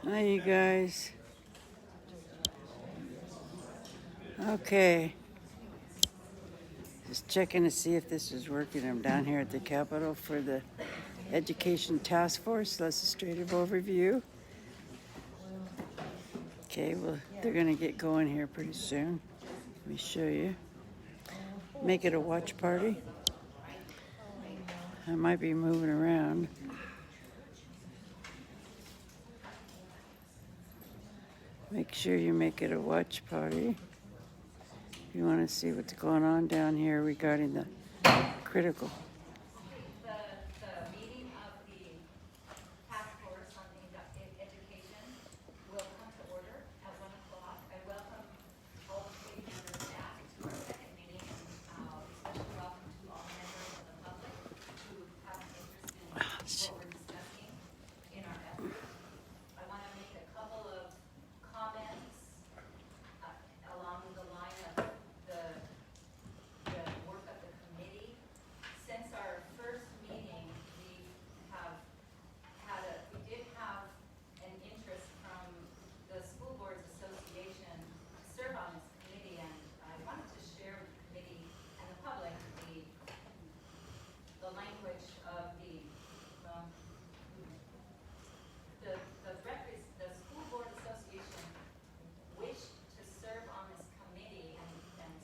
Hi, you guys. Okay. Just checking to see if this is working. I'm down here at the Capitol for the Education Task Force Legislative Overview. Okay, well, they're going to get going here pretty soon. Let me show you. Make it a watch party. I might be moving around. Make sure you make it a watch party. If you want to see what's going on down here regarding the critical. The meeting of the task force on education will come to order at 1 o'clock. I welcome all the committee members back to our second meeting. Especially welcome to all members of the public who have an interest in what we're discussing in our efforts. I want to make a couple of comments along the line of the work of the committee. Since our first meeting, we did have an interest from the School Boards Association to serve on this committee, and I wanted to share with the committee and the public the language of the School Board Association wished to serve on this committee and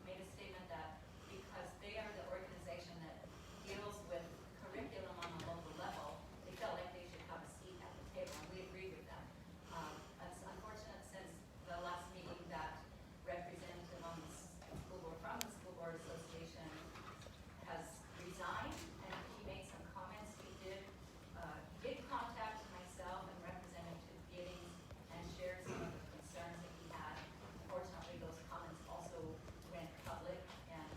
made a statement that because they are the organization that deals with curriculum on the local level, they felt like they should have a seat at the table, and we agreed with them. It's unfortunate since the last meeting that representative on the school board from the School Board Association has resigned, and he made some comments. He did contact myself and Representative Giddings and shared some of the concerns that he had. Unfortunately, those comments also went public, and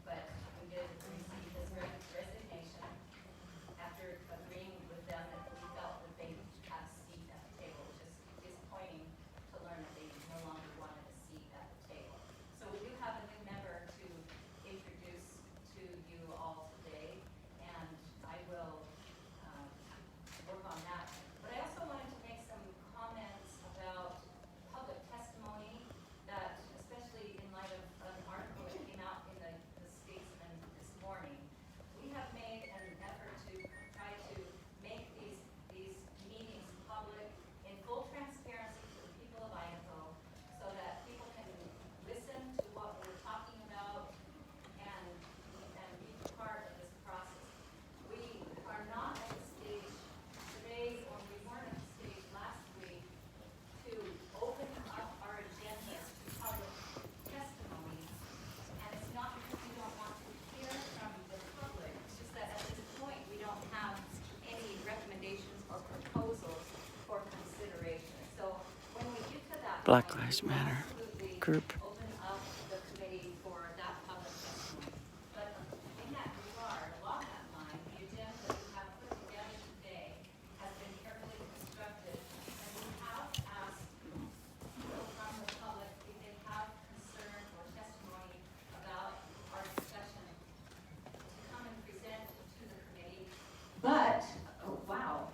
but we did receive his resignation after agreeing with them that we felt that they had a seat at the table, which is disappointing to learn that they no longer wanted a seat at the table. So we do have a new member to introduce to you all today, and I will work on that. But I also wanted to make some comments about public testimony that, especially in light of an article that came out in the Statesman this morning, we have made an effort to try to make these meetings public in full transparency to the people of Idaho so that people can listen to what we're talking about and be part of this process. We are not at the stage today, or we weren't at the stage last week, to open up our agendas to public testimony. And it's not because we don't want to hear from the public, it's just that at this point we don't have any recommendations or proposals for consideration. So when we get to that Black point, Lives we will Matter absolutely group. open up the committee for that public testimony. But in that regard, along that line, the agenda that we have put together today has been carefully constructed, and we have asked people from the public if they have concern or testimony about our discussion to come and present to the committee. But, oh wow.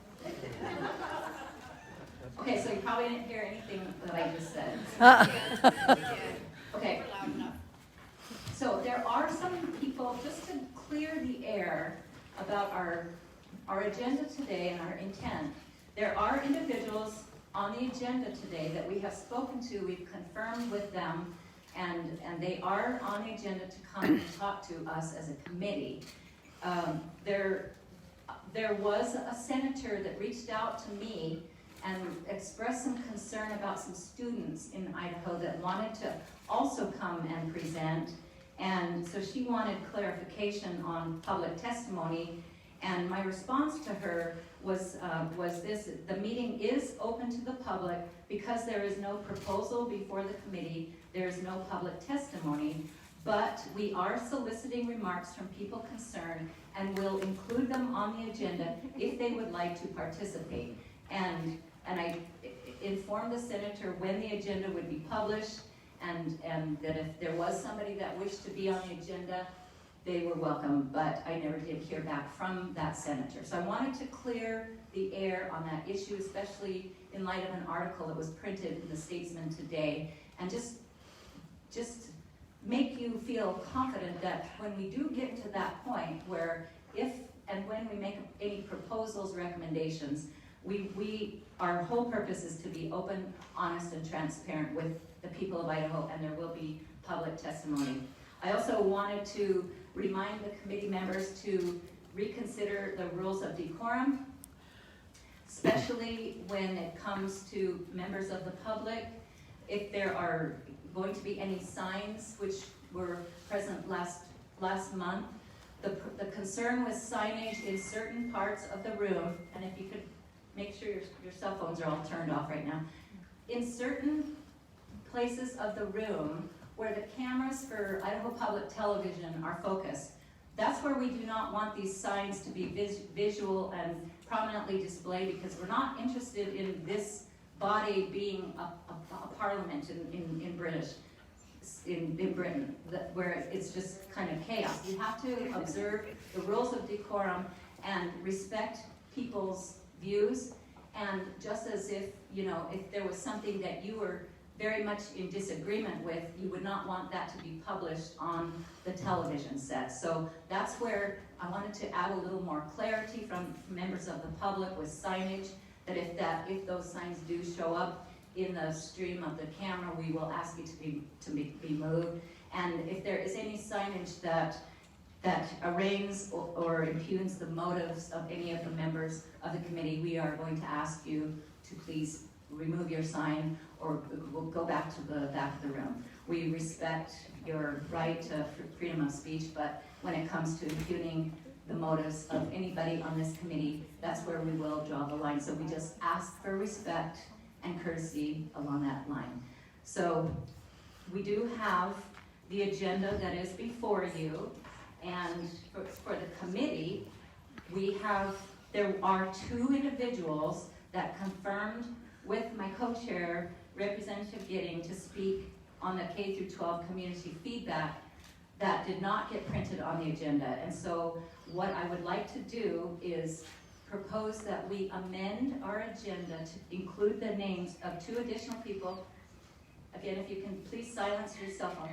Okay, so you probably didn't hear anything that I just said. Okay. So there are some people, just to clear the air about our agenda today and our intent, there are individuals on the agenda today that we have spoken to, we've confirmed with them, and they are on the agenda to come and talk to us as a committee. There was a senator that reached out to me and expressed some concern about some students in Idaho that wanted to also come and present. And so she wanted clarification on public testimony. And my response to her was this: the meeting is open to the public because there is no proposal before the committee, there is no public testimony, but we are soliciting remarks from people concerned and will include them on the agenda if they would like to participate. And I informed the senator when the agenda would be published, and that if there was somebody that wished to be on the agenda, they were welcome, but I never did hear back from that senator. So I wanted to clear the air on that issue, especially in light of an article that was printed in the Statesman today, and just make you feel confident that when we do get to that point where if and when we make any proposals, recommendations, our whole purpose is to be open, honest, and transparent with the people of Idaho, and there will be public testimony. I also wanted to remind the committee members to reconsider the rules of decorum, especially when it comes to members of the public. If there are going to be any signs which were present last month, the concern with signage in certain parts of the room, and if you could make sure your cell phones are all turned off right now, in certain places of the room where the cameras for Idaho Public Television are focused, that's where we do not want these signs to be visual and prominently displayed, because we're not interested in this body being a parliament in Britain, where it's just kind of chaos. We have to observe the rules of decorum and respect people's views, and just as if there was something that you were very much in disagreement with, you would not want that to be published on the television set. So that's where I wanted to add a little more clarity from members of the public with signage, that if those signs do show up in the stream of the camera, we will ask you to be moved. And if there is any signage that arraigns or impugns the motives of any of the members of the committee, we are going to ask you to please remove your sign, or we'll go back to the back of the room. We respect your right to freedom of speech, but when it comes to impugning the motives of anybody on this committee, that's where we will draw the line. So we just ask for respect and courtesy along that line. So we do have the agenda that is before you, and for the committee, there are 2 individuals that confirmed with my co-chair, Representative Gidding, to speak on the K through 12 community feedback that did not get printed on the agenda. And so what I would like to do is propose that we amend our agenda to include the names of 2 additional people. Again, if you can please silence your cell phone.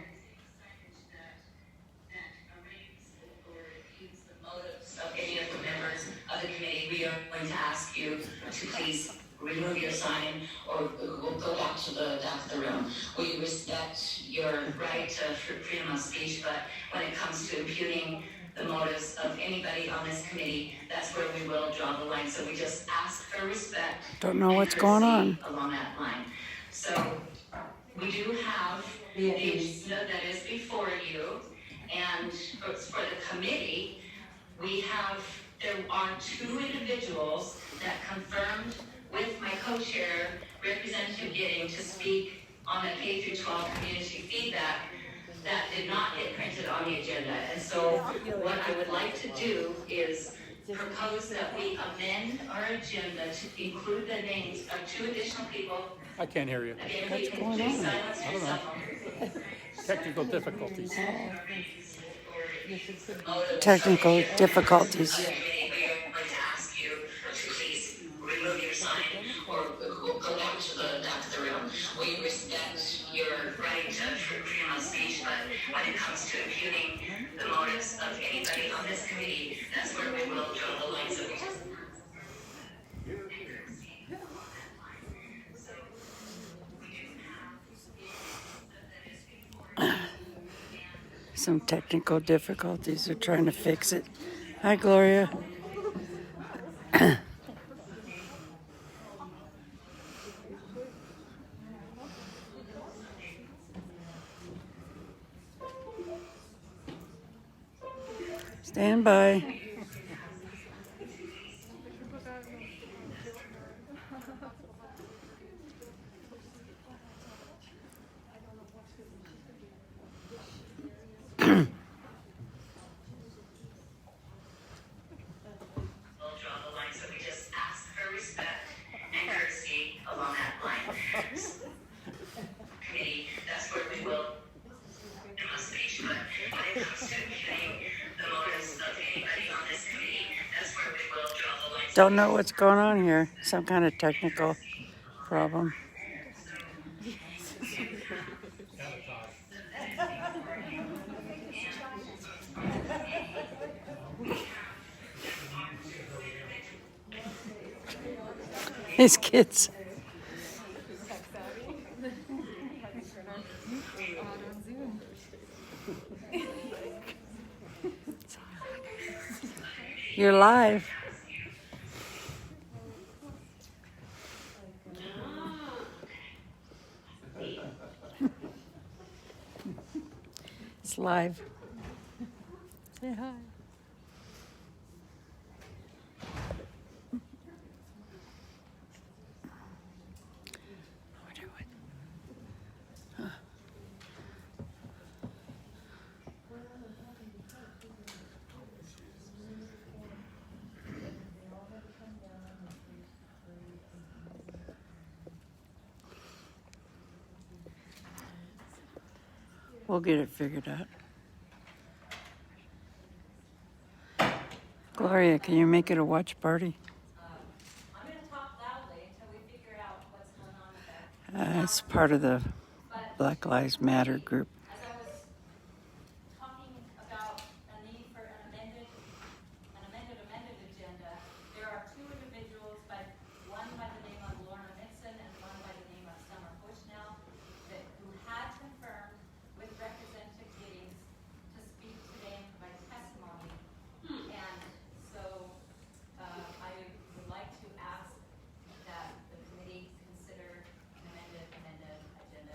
Of any of the members of the committee, we are going to ask you to please remove your sign, or we'll go back to the back of the room. We respect your right to freedom of speech, but when it comes to impugning the motives of anybody on this committee, that's where we will draw the line. So we just ask for respect. Don't know what's going on along that line. So we do have the agenda that is before you, and for the committee, there are 2 individuals that confirmed with my co-chair, Representative Gidding, to speak on the K through 12 community feedback that did not get printed on the agenda. And so what I would like to do is propose that we amend our agenda to include the names of 2 additional people. I can't hear you. Again, if you can please silence I your don't know. cell phone. Technical difficulties. technical difficulties. We are going to ask you to please remove your sign, or we'll go back to the back of the room. We respect your right to freedom of speech, but when it comes to impugning the motives of anybody on this committee, that's where we will draw the line. So we just Some technical difficulties. They're trying to fix it. Hi, Gloria. Stand by. Don't know what's going on here. Some kind of technical problem. These kids. You're live. It's live. Say hi. I wonder what. We'll get it figured out. Gloria, can you make it a watch party? I'm gonna talk loudly until we figure out what's going on with that. It's part of the But Black Lives Matter group. as I was talking about a need for an amended agenda, there are two individuals, one by the name of Lorna Nixon and one by the name of Summer Bushnell, who had confirmed with Representative Giddings to speak today and provide testimony. And so, I would like to ask that the committee consider an amended agenda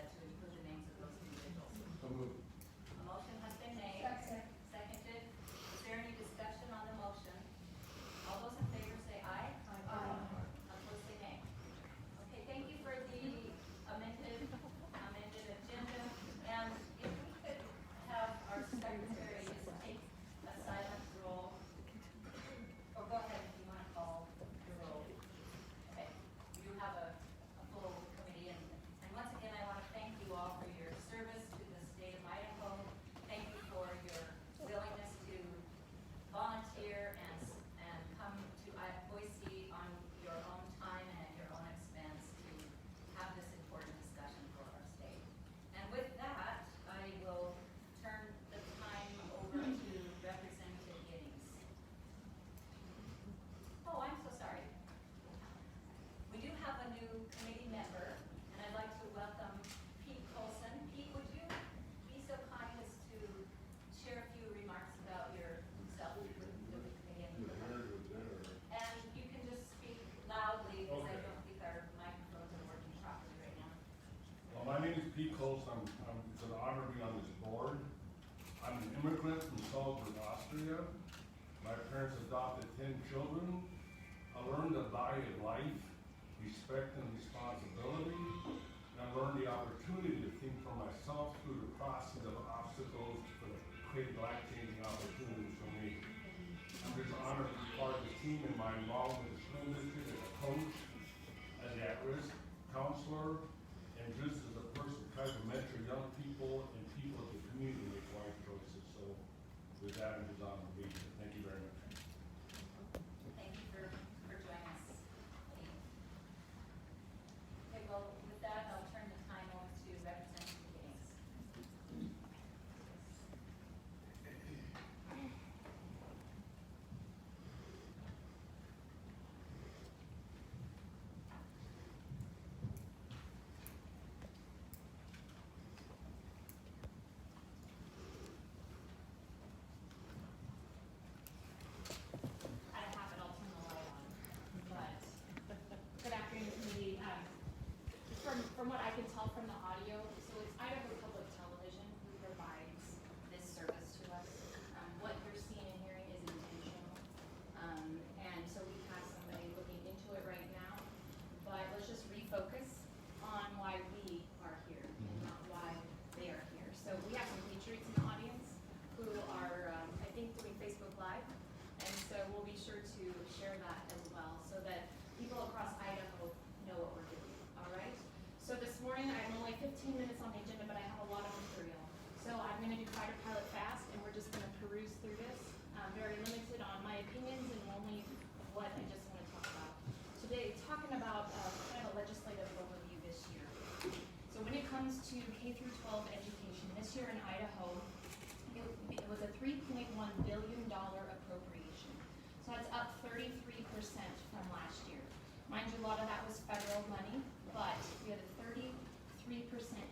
to include the names of those individuals. A motion has been made. Seconded. Is there any discussion on the motion? All those in favor say aye. Opposed say nay. Okay, thank you for the amended agenda. And if we could have our secretary just take a silent roll. Or go ahead if you want to call the roll. Okay, you have a full committee, and once again, I want to thank you all for your service to the state of Idaho. Thank you for your willingness to volunteer and come to Boise on your own time and at your own expense to have this important discussion for our state. And with that, I will turn the time over to Representative Giddings. Oh, I'm so sorry. We do have a new committee member, and I'd like to welcome Pete Colson. Pete, would you be so kind as to share a few remarks about yourself with the committee? And you can just speak loudly, because I don't think our microphones are working properly right now. Well, my name is Pete Colson. It's an honor to be on this board. I'm an immigrant from Salzburg, Austria. My parents adopted 10 children. I learned the value of life, respect and responsibility. And I learned the opportunity to think for myself through the process of obstacles to create life-changing opportunities for me. I'm just honored to be part of this team and my involvement in the school district as a coach, as an at-risk counselor, and just as a person who tries to mentor young people and people in the community to make wise choices. So with that, I'm just honored to be here. Thank you very much. Thank you for joining us, Pete. Okay, well, with that, I'll turn the time over to Representative Giddings. comes to K through 12 education, this year in Idaho, it was a $3.1 billion appropriation. So that's up 33% from last year. Mind you, a lot of that was federal money, but we had a 33%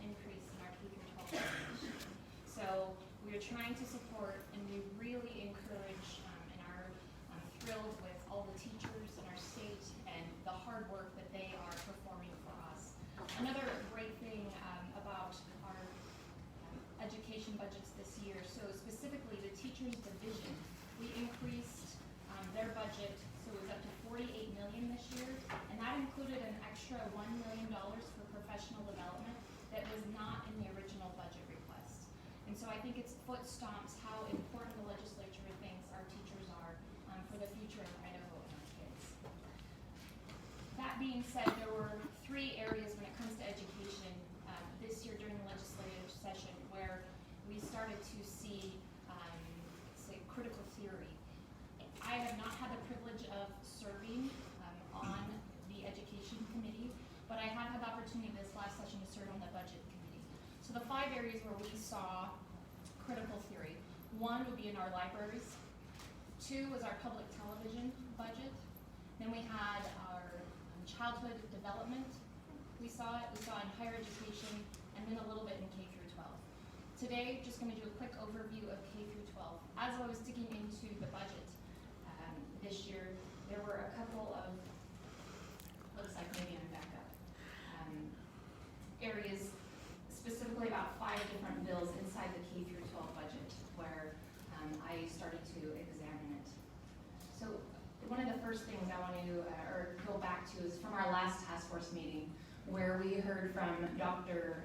increase in our K through 12 education. So we are trying to support, and we really encourage and are thrilled with all the teachers in our state and the hard work that they are performing for us. Another great thing about our education budgets this year, so specifically the teachers division, we increased their budget, so it was up to $48 million this year, and that included an extra $1 million for professional development that was not in the original budget request. And so I think it's foot stomps how important the legislature thinks our teachers are for the future of Idaho and our kids. That being said, there were 3 areas when it comes to education this year during the legislative session where we started to see, say, critical theory. I have not had the privilege of serving on the education committee, but I have had the opportunity this last session to serve on the budget committee. So the 5 areas where we saw critical theory. 1 would be in our libraries. 2 was our public television budget. Then we had our childhood development. We saw it in higher education, and then a little bit in K through 12. Today, just going to do a quick overview of K through 12. As I was digging into the budget this year, there were a couple of, looks like maybe I'm back up, areas, specifically about 5 different bills inside the K through 12 budget where I started to examine it. So one of the first things I want to go back to is from our last task force meeting where we heard from Dr.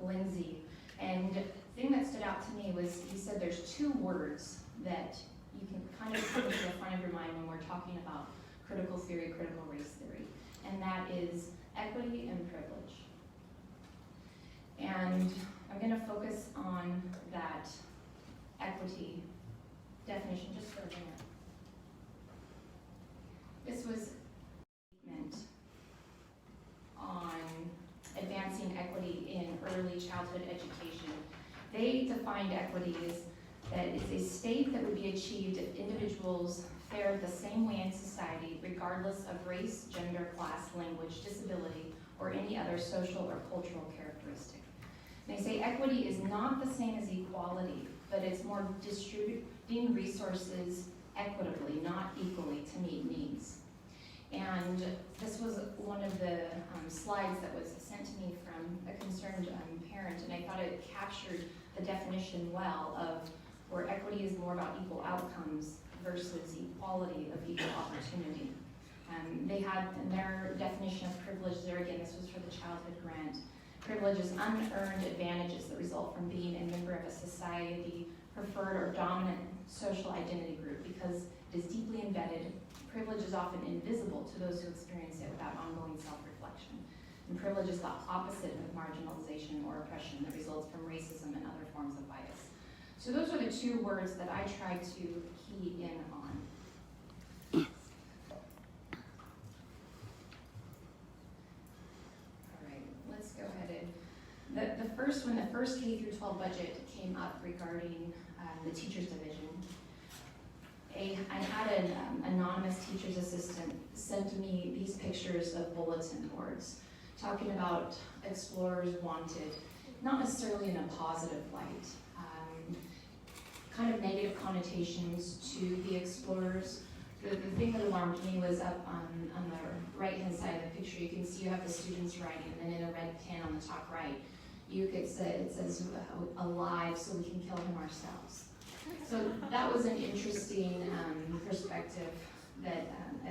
Lindsay, and the thing that stood out to me was he said there's 2 words that you can kind of put into the front of your mind when we're talking about critical theory, critical race theory, and that is equity and privilege. And I'm going to focus on that equity definition just for a minute. This was a statement on advancing equity in early childhood education. They defined equity as that it's a state that would be achieved if individuals fared the same way in society, regardless of race, gender, class, language, disability, or any other social or cultural characteristic. They say equity is not the same as equality, but it's more distributing resources equitably, not equally, to meet needs. And this was one of the slides that was sent to me from a concerned parent, and I thought it captured the definition well of where equity is more about equal outcomes versus equality of equal opportunity. They had in their definition of privilege there, again, this was for the childhood grant. Privilege is unearned advantages that result from being a member of a society, preferred or dominant social identity group because it is deeply embedded. Privilege is often invisible to those who experience it without ongoing self-reflection. And privilege is the opposite of marginalization or oppression that results from racism and other forms of bias. So those are the 2 words that I tried to key in on. All right, let's go ahead and, the first K through 12 budget came up regarding the teachers division. I had an anonymous teacher's assistant send me these pictures of bulletin boards talking about explorers wanted, not necessarily in a positive light, kind of negative connotations to the explorers. The thing that alarmed me was up on the right-hand side of the picture, you can see you have the students writing, and then in a red pen on the top right, it says alive so we can kill him ourselves. So that was an interesting perspective that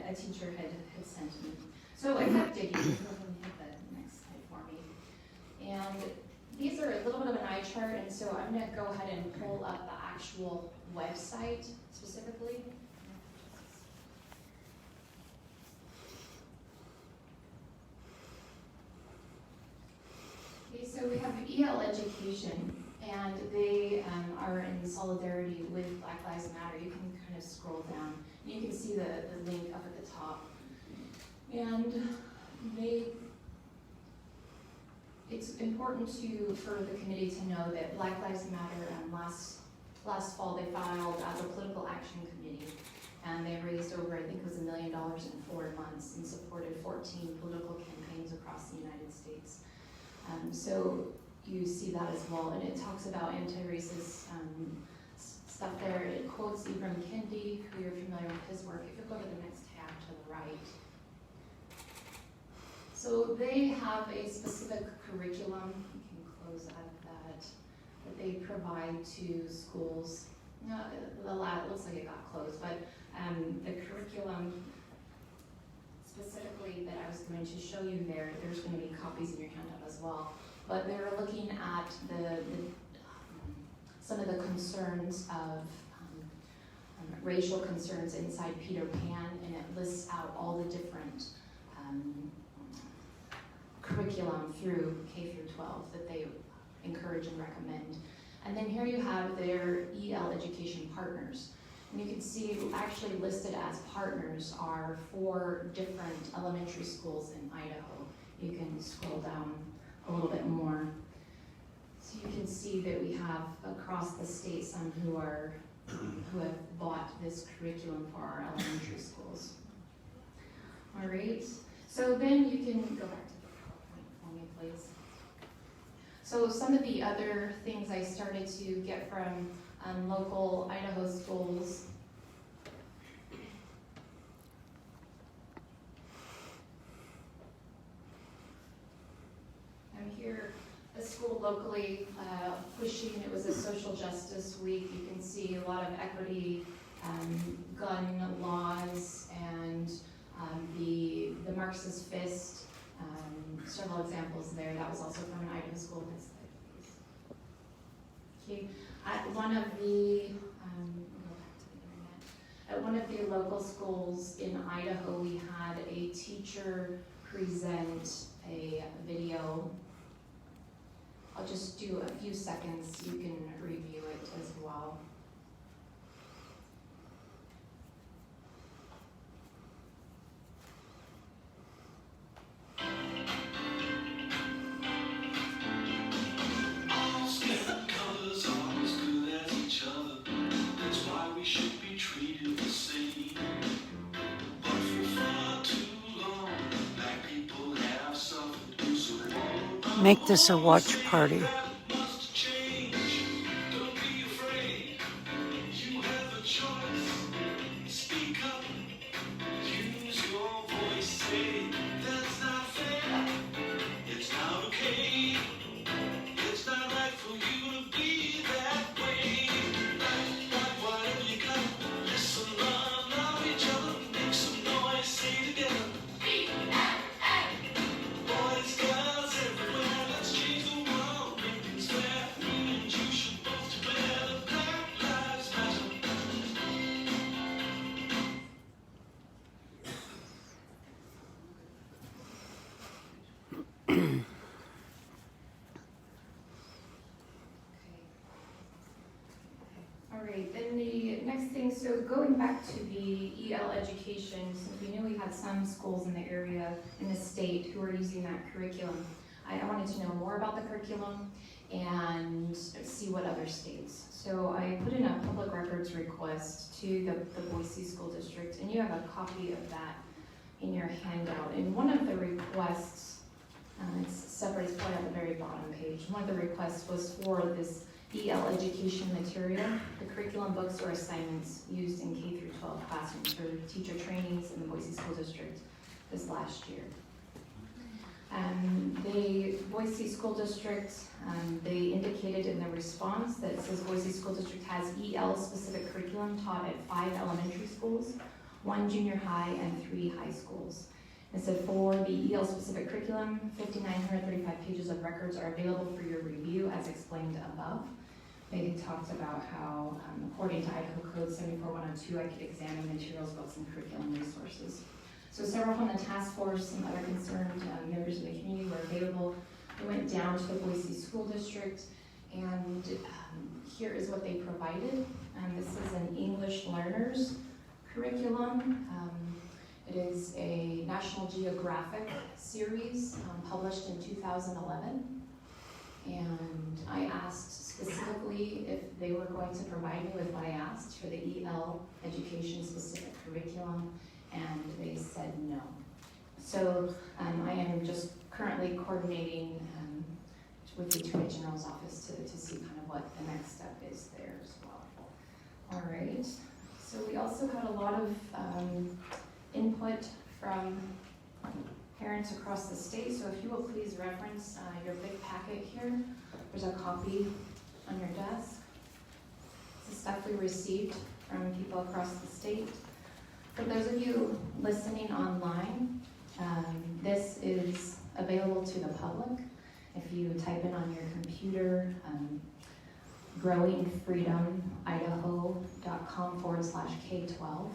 a teacher had sent me. So I kept digging. Hit the next slide for me. And these are a little bit of an eye chart, and so I'm going to go ahead and pull up the actual website specifically. Okay, so we have EL Education, and they are in solidarity with Black Lives Matter. You can kind of scroll down. You can see the link up at the top. And they important for the committee to know that Black Lives Matter, last fall they filed as a political action committee, and they raised over, I think it was $1 million in 4 months and supported 14 political campaigns across the United States. So you see that as well, and it talks about anti-racist stuff there. It quotes Ibram Kendi, who you're familiar with his work. If you go to the next tab to the right. So they have a specific curriculum, you can close out of that they provide to schools. No, the lab looks like it got closed, but the curriculum specifically that I was going to show you there's going to be copies in your handout as well. But they're looking at some of the concerns of racial concerns inside Peter Pan, and it lists out all the different curriculum through K through 12 that they encourage and recommend. And then here you have their EL education partners. And you can see actually listed as partners are 4 different elementary schools in Idaho. You can scroll down a little bit more. So you can see that we have across the state some who have bought this curriculum for our elementary schools. All right, so then you can go back to the PowerPoint for me, please. So some of the other things I started to get from local Idaho schools. I'm here, a school locally pushing, it was a social justice week. You can see a lot of equity, gun laws, and the Marxist fist, several examples there. That was also from an Idaho school. Next slide, please. Okay, at one of the, go back to the internet. At one of the local schools in Idaho, we had a teacher present a video. I'll just do a few seconds, you can review it as well. Make this a watch party. So going back to the EL education, since we knew we had some schools in the area, in the state, who are using that curriculum, I wanted to know more about the curriculum and see what other states. So I put in a public records request to the Boise School District, and you have a copy of that in your handout. And one of the requests, it's separate, it's probably at the very bottom page, one of the requests was for this EL education material, the curriculum books or assignments used in K through 12 classrooms for teacher trainings in the Boise School District this last year. The Boise School District, they indicated in the response that it says Boise School District has EL specific curriculum taught at 5 elementary schools, 1 junior high, and 3 high schools. It said for the EL specific curriculum, 5,935 pages of records are available for your review as explained above. They talked about how, according to Idaho Code 74102, I could examine materials, books, and curriculum resources. So several from the task force and other concerned members of the community were available. We went down to the Boise School District, and here is what they provided. This is an English learners curriculum. It is a National Geographic series published in 2011. And I asked specifically if they were going to provide me with what I asked for the EL education specific curriculum, and they said no. So I am just currently coordinating with the Attorney General's office to see kind of what the next step is there as well. All right, so we also got a lot of input from parents across the state, so if you will please reference your big packet here. There's a copy on your desk. It's the stuff we received from people across the state. For those of you listening online, this is available to the public. If you type in on your computer, growingfreedomidaho.com/K12,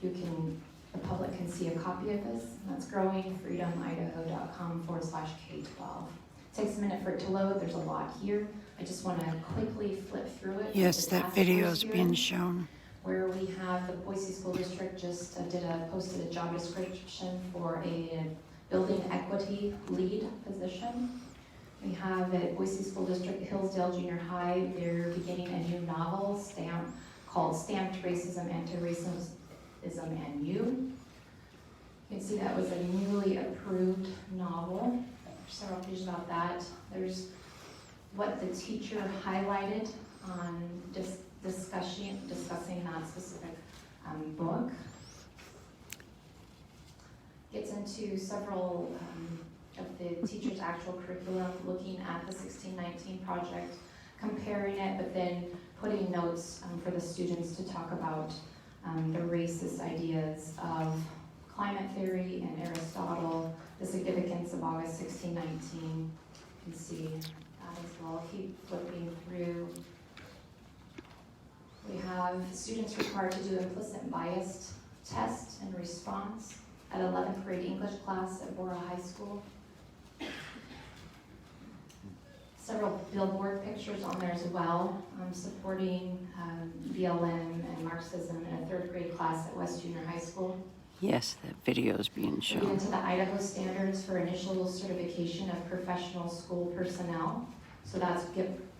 the public can see a copy of this, and that's growingfreedomidaho.com/K12. Takes a minute for it to load. There's a lot here. I just want to quickly flip through it. Yes, The that task video force is being here, shown. where we have the Boise School District just posted a job description for a building equity lead position. We have at Boise School District Hillsdale Junior High, they're beginning a new novel called Stamped Racism, Anti-Racism, and You. You can see that was a newly approved novel. There's several pages about that. There's what the teacher highlighted on discussing that specific book. Gets into several of the teacher's actual curriculum, looking at the 1619 project, comparing it, but then putting notes for the students to talk about the racist ideas of climate theory and Aristotle, the significance of August 1619. You can see that as well. Keep flipping through. We have students required to do implicit bias test and response at 11th grade English class at Bora High School. Several billboard pictures on there as well, supporting BLM and Marxism in a 3rd grade class at West Junior High School. Yes, that video is being We get shown. into the Idaho standards for initial certification of professional school personnel. So that's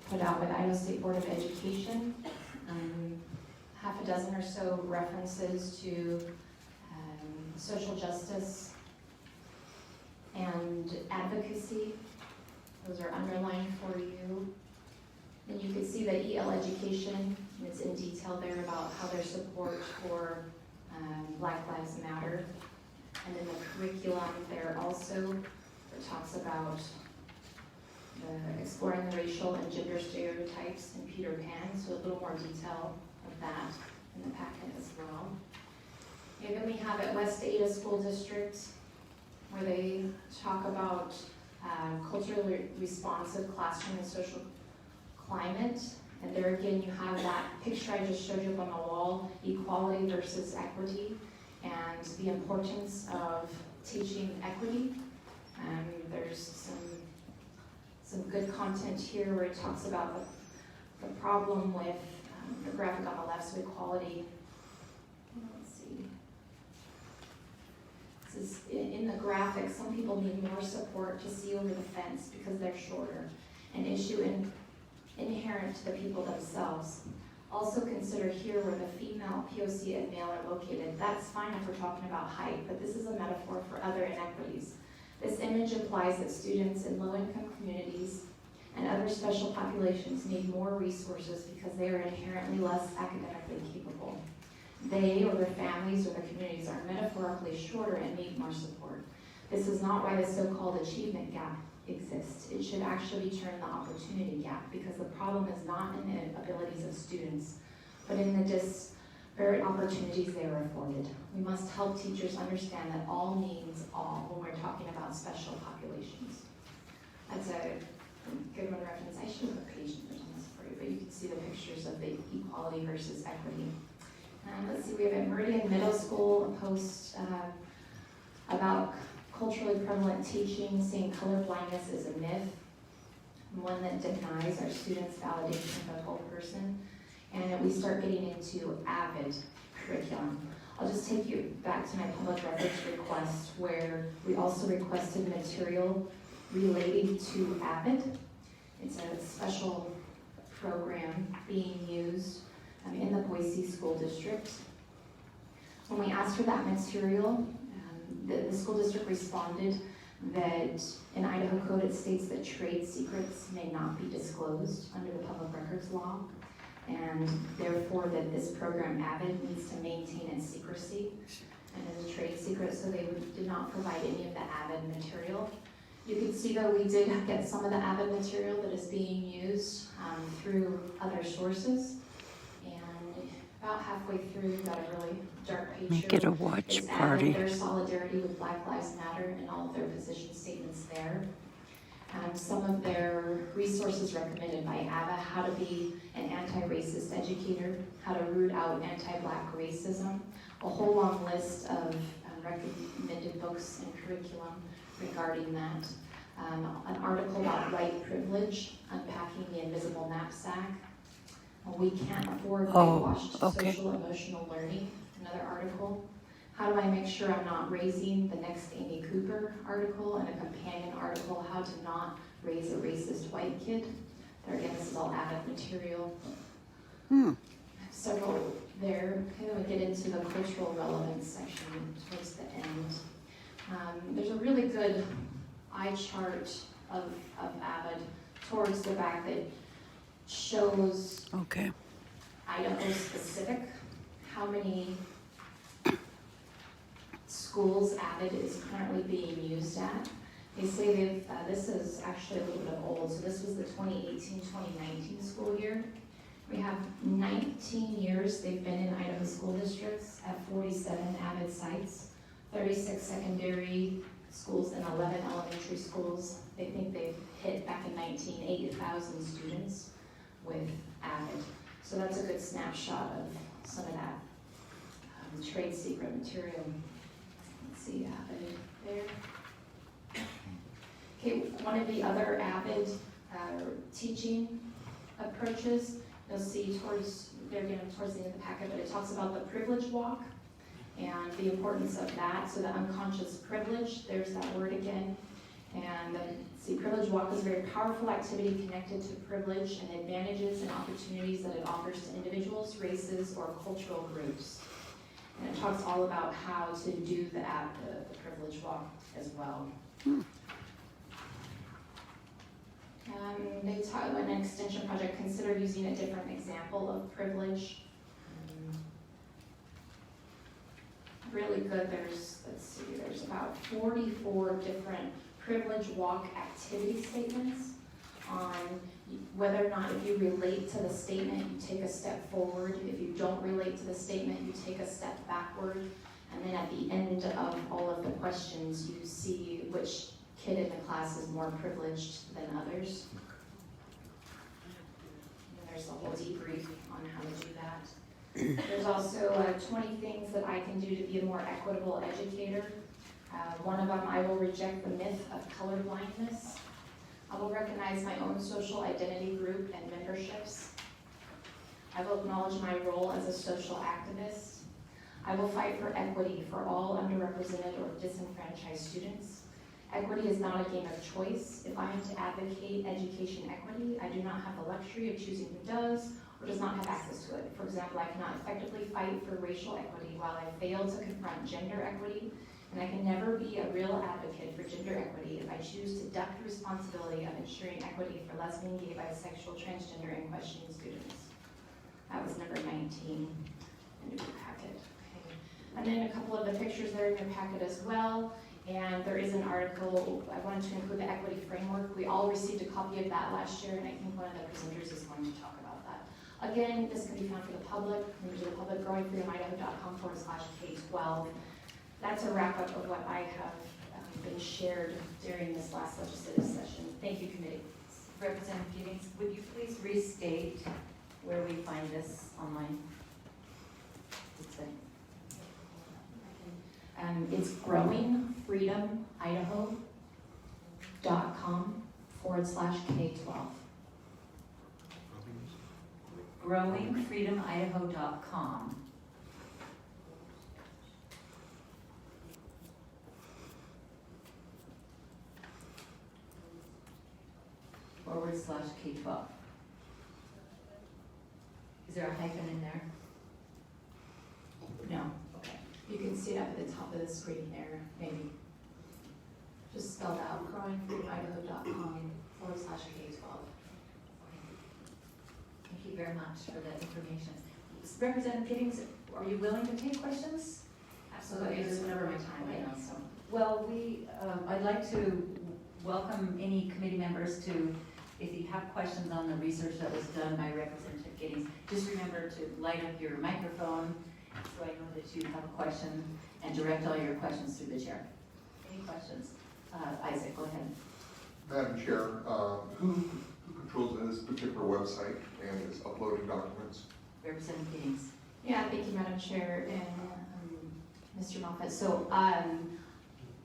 put out by the Idaho State Board of Education. Half a dozen or so references to social justice and advocacy. Those are underlined for you. And you can see the EL education, it's in detail there about how their support for Black Lives Matter. And then the curriculum there also, it talks about exploring the racial and gender stereotypes in Peter Pan, so a little more detail of that in the packet as well. And then we have at West Ada School District, where they talk about culturally responsive classroom and social climate. And there again, you have that picture I just showed you up on the wall, equality versus equity, and the importance of teaching equity. There's some good content here where it talks about the problem with the graphic on the left, so equality. Let's see. This is in the graphic, some people need more support to see over the fence because they're shorter. An issue inherent to the people themselves. Also consider here where the female, POC, and male are located. That's fine if we're talking about height, but this is a metaphor for other inequities. This image implies that students in low-income communities and other special populations need more resources because they are inherently less academically capable. They or their families or their communities are metaphorically shorter and need more support. This is not why the so-called achievement gap exists. It should actually be termed the opportunity gap because the problem is not in the abilities of students, but in the disparate opportunities they are afforded. We must help teachers understand that all means all when we're talking about special populations. That's a good one reference. I should have a page numbers on this for you, but you can see the pictures of the equality versus equity. Let's see, we have at Meridian Middle School a post about culturally prevalent teaching, saying color blindness is a myth, one that denies our students validation of a whole person, and we start getting into AVID curriculum. I'll just take you back to my public records request where we also requested material relating to AVID. It's a special program being used in the Boise School District. When we asked for that material, the school district responded that in Idaho code it states that trade secrets may not be disclosed under the public records law, and therefore that this program, AVID, needs to maintain its secrecy and is a trade secret, so they did not provide any of the AVID material. You can see though we did get some of the AVID material that is being used through other sources, and about halfway through we got a really dark page. Make it a watch it's party. Their solidarity with Black Lives Matter and all of their position statements there. Some of their resources recommended by AVA, how to be an anti-racist educator, how to root out anti-Black racism, a whole long list of recommended books and curriculum regarding that. An article about white privilege, unpacking the invisible knapsack. We can't afford whitewashed social emotional learning, another article. How do I make sure I'm not raising the next Amy Cooper article, and a companion article, how to not raise a racist white kid. There again, this is all added material. Several there. Okay, then we get into the cultural relevance section towards the end. There's a really good eye chart of AVID towards the back that shows Idaho specific, how many schools AVID is currently being used at. They say they've, this is actually a little bit of old, so this was the 2018-2019 school year. We have 19 years they've been in Idaho school districts at 47 AVID sites, 36 secondary schools and 11 elementary schools. They think they've hit back in 19, 8,000 students with AVID. So that's a good snapshot of some of that trade secret material. Let's see, AVID there. Okay, one of the other AVID teaching approaches, you'll see towards the end of the packet, but it talks about the privilege walk and the importance of that. So the unconscious privilege, there's that word again. And see, privilege walk is a very powerful activity connected to privilege and advantages and opportunities that it offers to individuals, races, or cultural groups. And it talks all about how to do the privilege walk as well. They talk about an extension project, consider using a different example of privilege. Really good, there's about 44 different privilege walk activity statements on whether or not if you relate to the statement, you take a step forward. If you don't relate to the statement, you take a step backward. And then at the end of all of the questions, you see which kid in the class is more privileged than others. And there's a whole debrief on how to do that. There's also 20 things that I can do to be a more equitable educator. One of them, I will reject the myth of colorblindness. I will recognize my own social identity group and memberships. I will acknowledge my role as a social activist. I will fight for equity for all underrepresented or disenfranchised students. Equity is not a game of choice. If I am to advocate education equity, I do not have the luxury of choosing who does or does not have access to it. For example, I cannot effectively fight for racial equity while I fail to confront gender equity, and I can never be a real advocate for gender equity if I choose to duck the responsibility of ensuring equity for lesbian, gay, bisexual, transgender, and questioning students. That was number 19 in your packet. Okay. And then a couple of the pictures there in your packet as well. And there is an article, I wanted to include the equity framework. We all received a copy of that last year, and I think one of the presenters is going to talk about that. Again, this can be found for the public, members of the public, growingfreedomidaho.com/K12. That's a wrap up of what I have been shared during this last legislative session. Thank you, committee. Representative Giddings, would you please restate where we find this online? It's growingfreedomidaho.com/K12. growingfreedomidaho.com. Forward K12. Is there a hyphen in there? No, okay. You can see it up at the top of the screen there, maybe. Just spelled out, growingfruitidaho.com/K12. Thank you very much for that information. Representative Giddings, are you willing to take questions? Absolutely, just whenever my time is. Well, I'd like to welcome any committee members to, if you have questions on the research that was done by Representative Giddings, just remember to light up your microphone so I know that you have a question and direct all your questions through the chair. Any questions? Isaac, go ahead. Madam Chair, who controls this particular website and is uploading documents? Representative Giddings. Yeah, thank you, Madam Chair and Mr. Moffett. So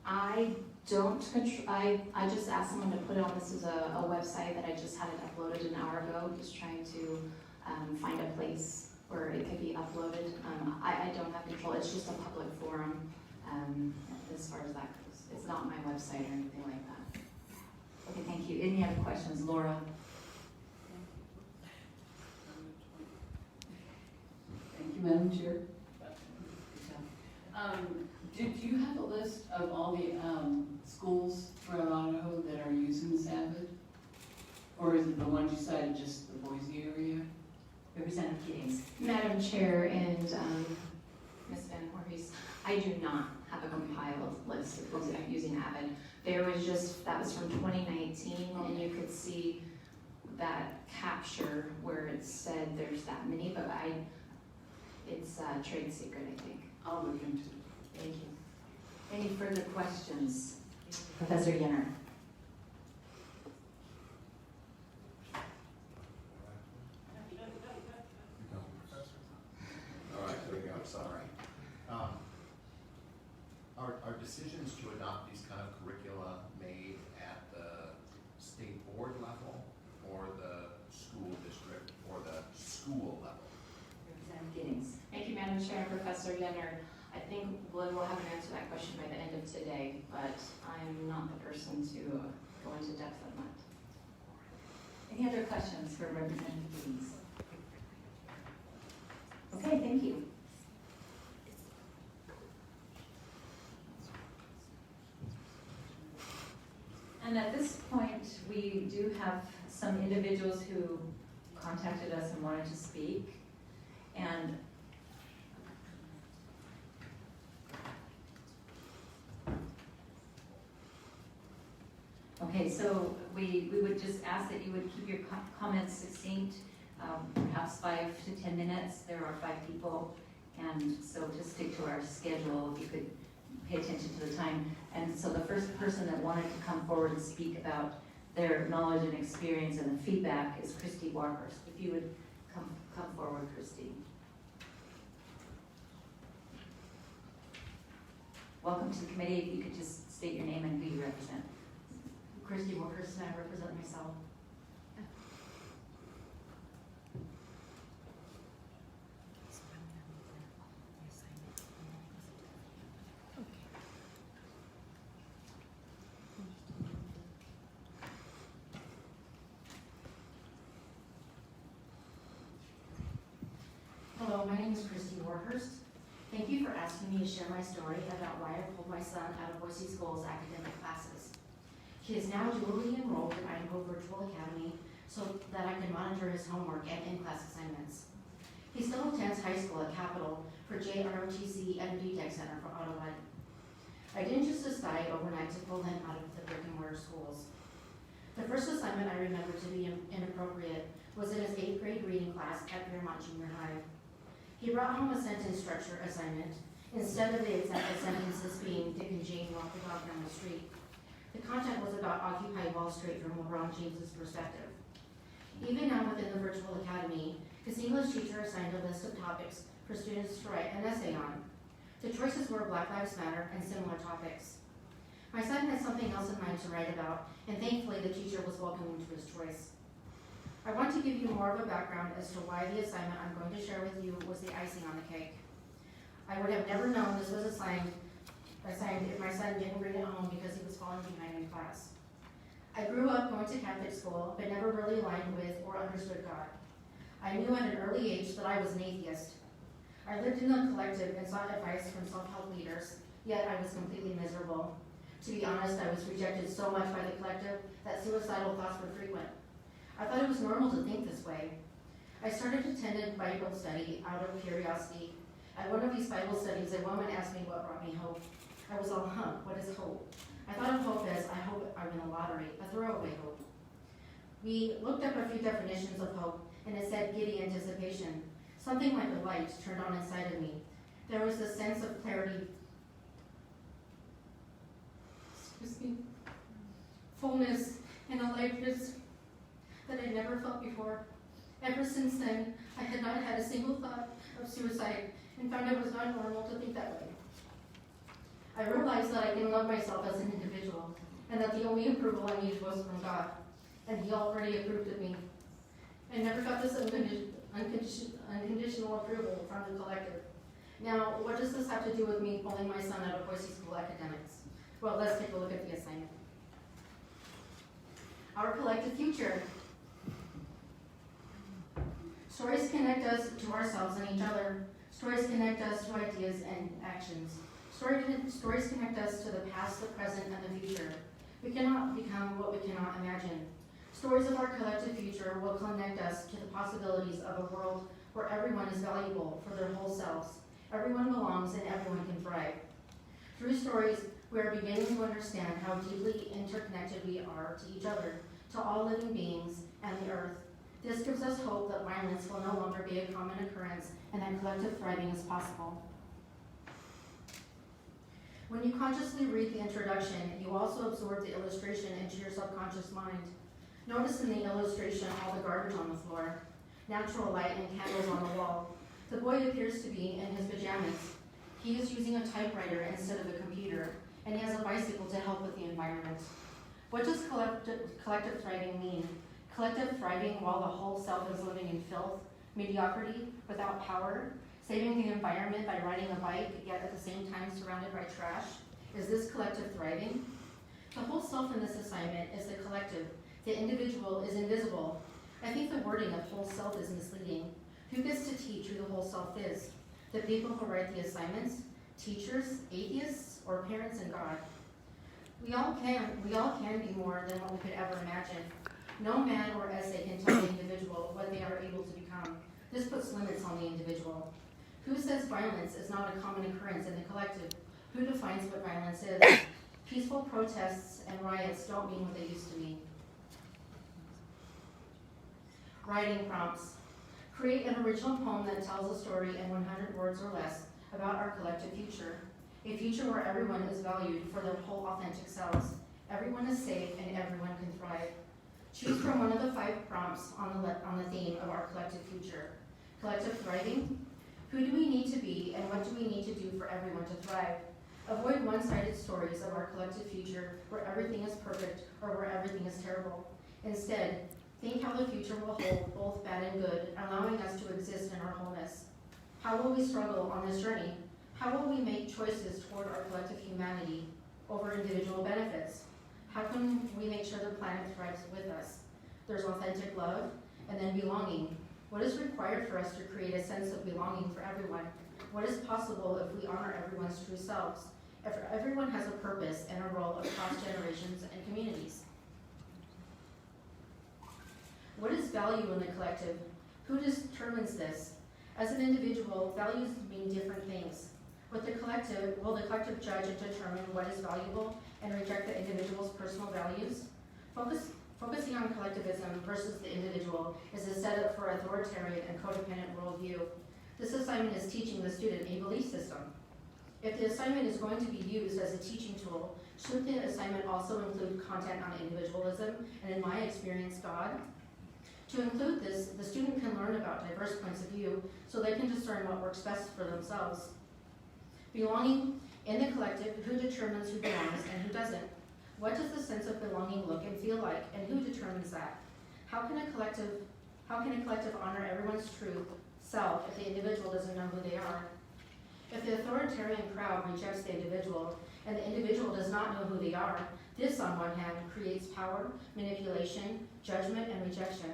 I don't control, I just asked someone to put it on. This is a website that I just had it uploaded an hour ago, just trying to find a place where it could be uploaded. I don't have control, it's just a public forum as far as that goes. It's not my website or anything like that. Okay, thank you. Any other questions? Laura? Thank you, Madam Chair. Did you have a list of all the schools throughout Idaho that are using Avid? Or is it the ones you cited, just the Boise area? Representative Giddings. Madam Chair and Ms. Van Voorhees, I do not have a compiled list of who's using Avid. There was just, that was from 2019, and you could see that capture where it said there's that many, but it's a trade secret, I think. I'll look into it. Thank you. Any further questions? Professor Yenner. All right, there we go, sorry. Are decisions to adopt these kind of curricula made at the state board level or the school district or the school level? Representative Giddings. Thank you, Madam Chair and Professor Yenner. I think we'll have an answer to that question by the end of today, but I'm not the person to go into depth on that. Any other questions for Representative Giddings? Okay, thank you. And at this point, we do have some individuals who contacted us and wanted to speak. And okay, so we would just ask that you would keep your comments succinct, perhaps 5 to 10 minutes. There are 5 people, and so to stick to our schedule, if you could pay attention to the time. And so the first person that wanted to come forward and speak about their knowledge and experience and the feedback is Christy Warhurst. If you would come forward, Christy. Welcome to the committee. If you could just state your name and who you represent. Christy Wilkerson, I represent myself. Hello, my name is Christy Warhurst. Thank you for asking me to share my story about why I pulled my son out of Boise School's academic classes. He is now dually enrolled in Idaho Virtual Academy so that I can monitor his homework and in-class assignments. He still attends high school at Capital for JROTC and BTEC Center for Autobahn. I didn't just decide overnight to pull him out of the brick and mortar schools. The first assignment I remember to be inappropriate was in his 8th grade reading class at Fairmont Junior High. He brought home a sentence structure assignment instead of the example sentences being Dick and Jane walk the dog down the street. The content was about Occupy Wall Street from LeBron James's perspective. Even now within the virtual academy, his English teacher assigned a list of topics for students to write an essay on. The choices were Black Lives Matter and similar topics. My son had something else in mind to write about, and thankfully the teacher was welcoming to his choice. I want to give you more of a background as to why the assignment I'm going to share with you was the icing on the cake. I would have never known this was assigned if my son didn't bring it home because he was falling behind in class. I grew up going to Catholic school, but never really aligned with or understood God. I knew at an early age that I was an atheist. I lived in a collective and sought advice from self-help leaders, yet I was completely miserable. To be honest, I was rejected so much by the collective that suicidal thoughts were frequent. I thought it was normal to think this way. I started attending Bible study out of curiosity. At one of these Bible studies, a woman asked me what brought me hope. I was all, what is hope? I thought of hope as, I hope I win the lottery, a throwaway hope. We looked up a few definitions of hope, and it said giddy anticipation. Something like a light turned on inside of me. There was a sense of clarity, fullness, and aliveness that I'd never felt before. Ever since then, I had not had a single thought of suicide and found it was not normal to think that way. I realized that I can love myself as an individual and that the only approval I needed was from God, and He already approved of me. I never got this unconditional approval from the collective. Now, what does this have to do with me pulling my son out of Boise School academics? Well, let's take a look at the assignment. Our collective future. Stories connect us to ourselves and each other. Stories connect us to ideas and actions. Stories connect us to the past, the present, and the future. We cannot become what we cannot imagine. Stories of our collective future will connect us to the possibilities of a world where everyone is valuable for their whole selves. Everyone belongs and everyone can thrive. Through stories, we are beginning to understand how deeply interconnected we are to each other, to all living beings, and the earth. This gives us hope that violence will no longer be a common occurrence and that collective thriving is possible. When you consciously read the introduction, you also absorb the illustration into your subconscious mind. Notice in the illustration all the garbage on the floor, natural light and candles on the wall. The boy appears to be in his pajamas. He is using a typewriter instead of a computer, and he has a bicycle to help with the environment. What does collective thriving mean? Collective thriving while the whole self is living in filth, mediocrity, without power, saving the environment by riding a bike, yet at the same time surrounded by trash? Is this collective thriving? The whole self in this assignment is the collective. The individual is invisible. I think the wording of whole self is misleading. Who gets to teach who the whole self is? The people who write the assignments, teachers, atheists, or parents and God? We all can be more than what we could ever imagine. No man or essay can tell the individual what they are able to become. This puts limits on the individual. Who says violence is not a common occurrence in the collective? Who defines what violence is? Peaceful protests and riots don't mean what they used to mean. Writing prompts. Create an original poem that tells a story in 100 words or less about our collective future. A future where everyone is valued for their whole authentic selves. Everyone is safe and everyone can thrive. Choose from one of the 5 prompts on the theme of our collective future. Collective thriving. Who do we need to be and what do we need to do for everyone to thrive? Avoid one-sided stories of our collective future where everything is perfect or where everything is terrible. Instead, think how the future will hold both bad and good, allowing us to exist in our wholeness. How will we struggle on this journey? How will we make choices toward our collective humanity over individual benefits? How can we make sure the planet thrives with us? There's authentic love, and then belonging. What is required for us to create a sense of belonging for everyone? What is possible if we honor everyone's true selves? If everyone has a purpose and a role across generations and communities. What is value in the collective? Who determines this? As an individual, values mean different things. Will the collective judge and determine what is valuable and reject the individual's personal values? Focusing on collectivism versus the individual is a setup for authoritarian and codependent worldview. This assignment is teaching the student a belief system. If the assignment is going to be used as a teaching tool, should the assignment also include content on individualism and, in my experience, God? To include this, the student can learn about diverse points of view so they can discern what works best for themselves. Belonging in the collective, who determines who belongs and who doesn't? What does the sense of belonging look and feel like, and who determines that? How can a collective honor everyone's true self if the individual doesn't know who they are? If the authoritarian crowd rejects the individual, and the individual does not know who they are, this, on one hand, creates power, manipulation, judgment, and rejection.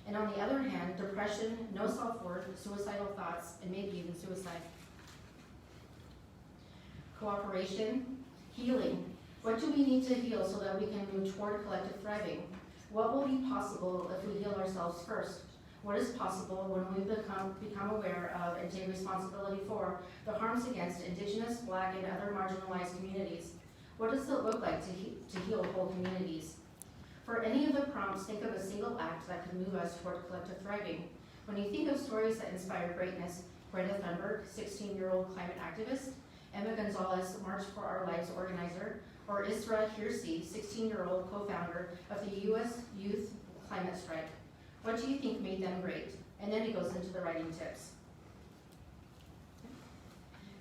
And on the other hand, depression, no self-worth, suicidal thoughts, and maybe even suicide. Cooperation, healing. What do we need to heal so that we can move toward collective thriving? What will be possible if we heal ourselves first? What is possible when we become aware of and take responsibility for the harms against Indigenous, Black, and other marginalized communities? What does it look like to heal whole communities? For any of the prompts, think of a single act that could move us toward collective thriving. When you think of stories that inspire greatness, Greta Thunberg, 16-year-old climate activist, Emma Gonzalez, March for Our Lives organizer, or Isra Hirsi, 16-year-old co-founder of the U.S. Youth Climate Strike. What do you think made them great? And then it goes into the writing tips.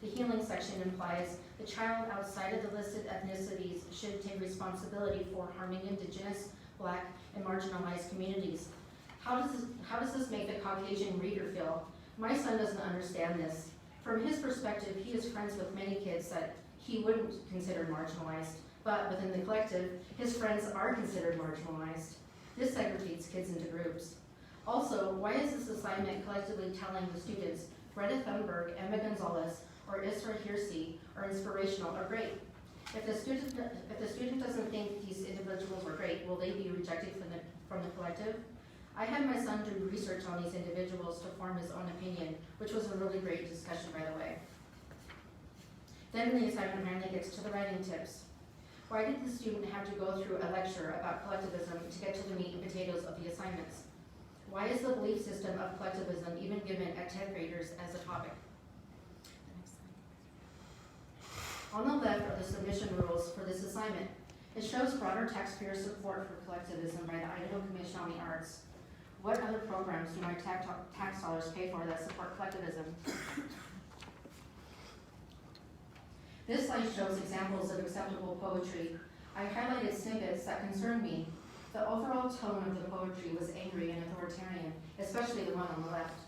The healing section implies the child outside of the listed ethnicities should take responsibility for harming Indigenous, Black, and marginalized communities. How does this make the Caucasian reader feel? My son doesn't understand this. From his perspective, he is friends with many kids that he wouldn't consider marginalized, but within the collective, his friends are considered marginalized. This segregates kids into groups. Also, why is this assignment collectively telling the students Greta Thunberg, Emma Gonzalez, or Isra Hirsi are inspirational or great? If the student doesn't think these individuals were great, will they be rejected from the collective? I had my son do research on these individuals to form his own opinion, which was a really great discussion, by the way. Then the assignment finally gets to the writing tips. Why did the student have to go through a lecture about collectivism to get to the meat and potatoes of the assignments? Why is the belief system of collectivism even given at 10th graders as a topic? On the left are the submission rules for this assignment. It shows broader taxpayer support for collectivism by the Idaho Commission on the Arts. What other programs do my tax dollars pay for that support collectivism? This slide shows examples of acceptable poetry. I highlighted snippets that concerned me. The overall tone of the poetry was angry and authoritarian, especially the one on the left.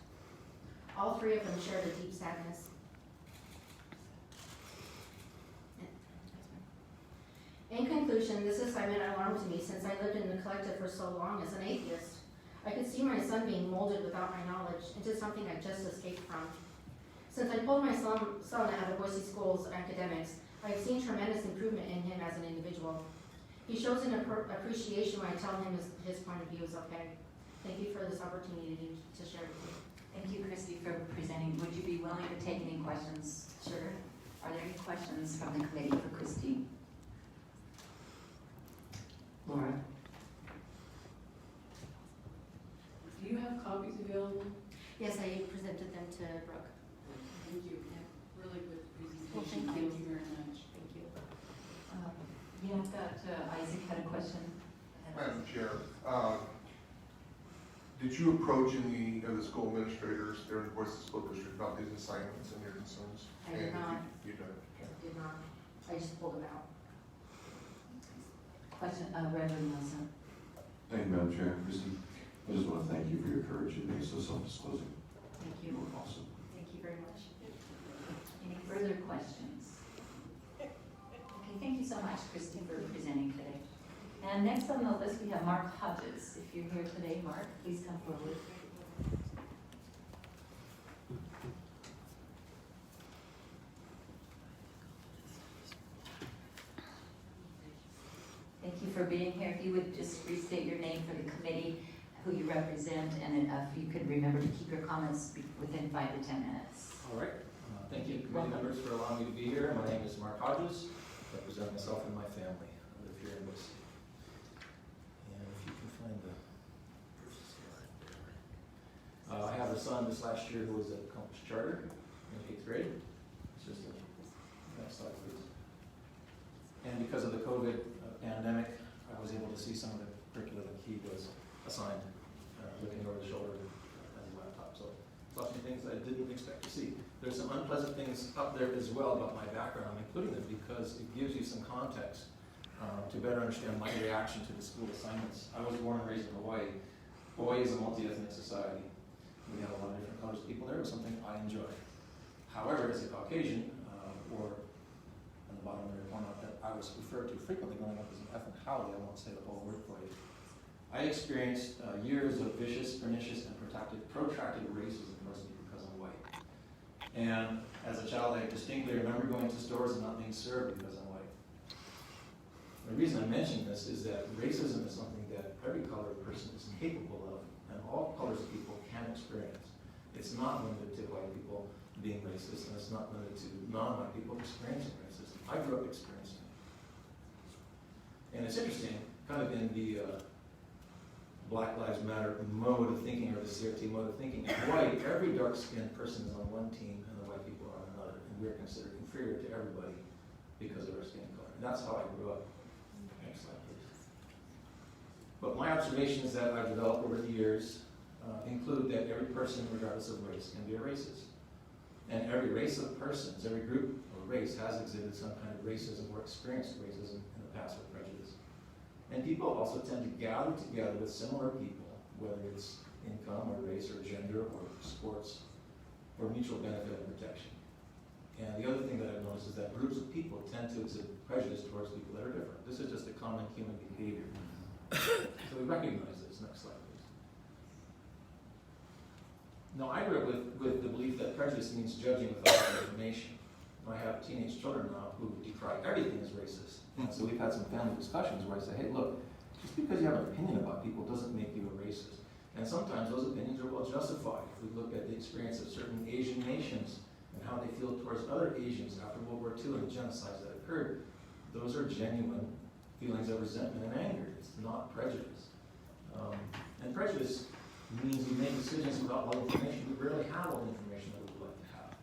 All three of them shared a deep sadness. In conclusion, this assignment alarmed me since I lived in the collective for so long as an atheist. I could see my son being molded without my knowledge into something I just escaped from. Since I pulled my son out of Boise School's academics, I have seen tremendous improvement in him as an individual. He shows an appreciation when I tell him his point of view is okay. Thank you for this opportunity to share with you. Thank you, Christy, for presenting. Would you be willing to take any questions? Sure. Are there any questions from the committee for Christy? Laura? Do you have copies available? Yes, I presented them to Brooke. Thank you. Really good Well, presentation. thank you. Thank you very much. Thank you. Yeah, I've got, Isaac had a question. Madam Chair, did you approach any of the school administrators there in the Boise School District about these assignments and your concerns? I did not. You did, okay. Did not. I just pulled them out. Question, Reverend Wilson. Thank you, Madam Chair. Christy, I just want to thank you for your courage in being so self-disclosing. Thank You you. were awesome. Thank you very much. Any further questions? Okay, thank you so much, Christy, for presenting today. And next on the list, we have Mark Hodges. If you're here today, Mark, please come forward. Thank you for being here. If you would just restate your name for the committee, who you represent, and if you could remember to keep your comments within 5 to 10 minutes. All right. Thank you, committee members, for allowing me to be here. My name is Mark Hodges. I represent myself and my family. I live here in Boise. And if you can find the first slide. I have a son this last year who was at Compass Charter in 8th grade. It's just a next slide, please. And because of the COVID pandemic, I was able to see some of the curriculum that he was assigned, looking over the shoulder at his laptop. So lots of things I didn't expect to see. There's some unpleasant things up there as well about my background. I'm including them because it gives you some context to better understand my reaction to the school assignments. I was born and raised in Hawaii. Hawaii is a multi-ethnic society. We have a lot of different colors of people there. It was something I enjoy. However, as a Caucasian, or on the bottom there, I point out that I was referred to frequently growing up as an ethnic Howley. I won't say the whole word for you. I experienced years of vicious, pernicious, and protracted racism towards me because I'm white. And as a child, I distinctly remember going to stores and not being served because I'm white. The reason I mention this is that racism is something that every colored person is capable of, and all colors of people can experience. It's not limited to white people being racist, and it's not limited to non-white people experiencing racism. I grew up experiencing it. And it's interesting, kind of in the Black Lives Matter mode of thinking, or the CRT mode of thinking. In white, every dark-skinned person is on one team and the white people are on another, and we're considered inferior to everybody because of our skin color. And that's how I grew up. Next slide, please. But my observations that I've developed over the years include that every person, regardless of race, can be a racist. And every race of persons, every group or race has exhibited some kind of racism or experienced racism in the past with prejudice. And people also tend to gather together with similar people, whether it's income or race or gender or sports, for mutual benefit and protection. And the other thing that I've noticed is that groups of people tend to exhibit prejudice towards people that are different. This is just a common human behavior. So we recognize this. Next slide, please. Now, I grew up with the belief that prejudice means judging without information. I have teenage children now who decry everything as racist. And so we've had some family discussions where I say, hey, look, just because you have an opinion about people doesn't make you a racist. And sometimes those opinions are well justified. If we look at the experience of certain Asian nations and how they feel towards other Asians after World War II and the genocides that occurred, those are genuine feelings of resentment and anger. It's not prejudice. And prejudice means we make decisions without all the information. We rarely have all the information that we would like to have.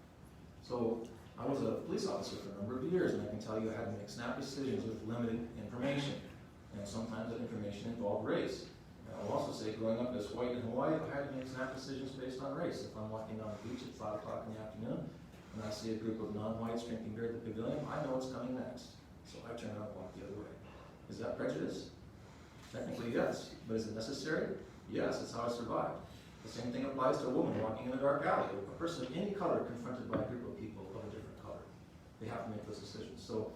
So I was a police officer for a number of years, and I can tell you I had to make snap decisions with limited information. And sometimes that information involved race. And I'll also say, growing up as white in Hawaii, I had to make snap decisions based on race. If I'm walking down the beach at 5 o'clock in the afternoon, and I see a group of non-whites drinking beer at the pavilion, I know what's coming next. So I turn around and walk the other way. Is that prejudice? Technically, yes. But is it necessary? Yes, it's how I survived. The same thing applies to a woman walking in a dark alley, or a person of any color confronted by a group of people of a different color. They have to make those decisions. So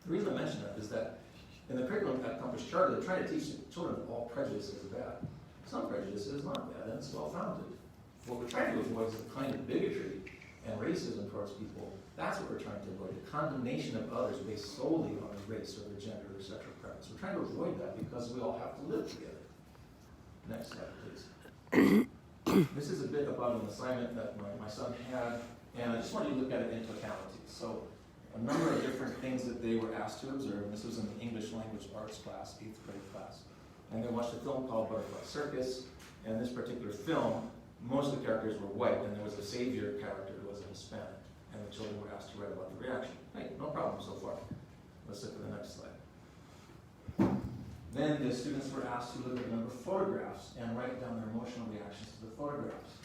the reason I mention that is that in the curriculum at Compass Charter, they're trying to teach children that all prejudice is bad. Some prejudice is not bad, and it's well-founded. What we're trying to avoid is the kind of bigotry and racism towards people. That's what we're trying to avoid, the condemnation of others based solely on their race or their gender or sexual preference. We're trying to avoid that because we all have to live together. Next slide, please. This is a bit about an assignment that my son had, and I just want you to look at it in totality. So a number of different things that they were asked to observe. This was in the English language arts class, 8th grade class. And they watched a film called Butterfly Circus. And in this particular film, most of the characters were white, and there was a savior character who was a Hispanic. And the children were asked to write about the reaction. Hey, no problem so far. Let's look at the next slide. Then the students were asked to look at a number of photographs and write down their emotional reactions to the photographs.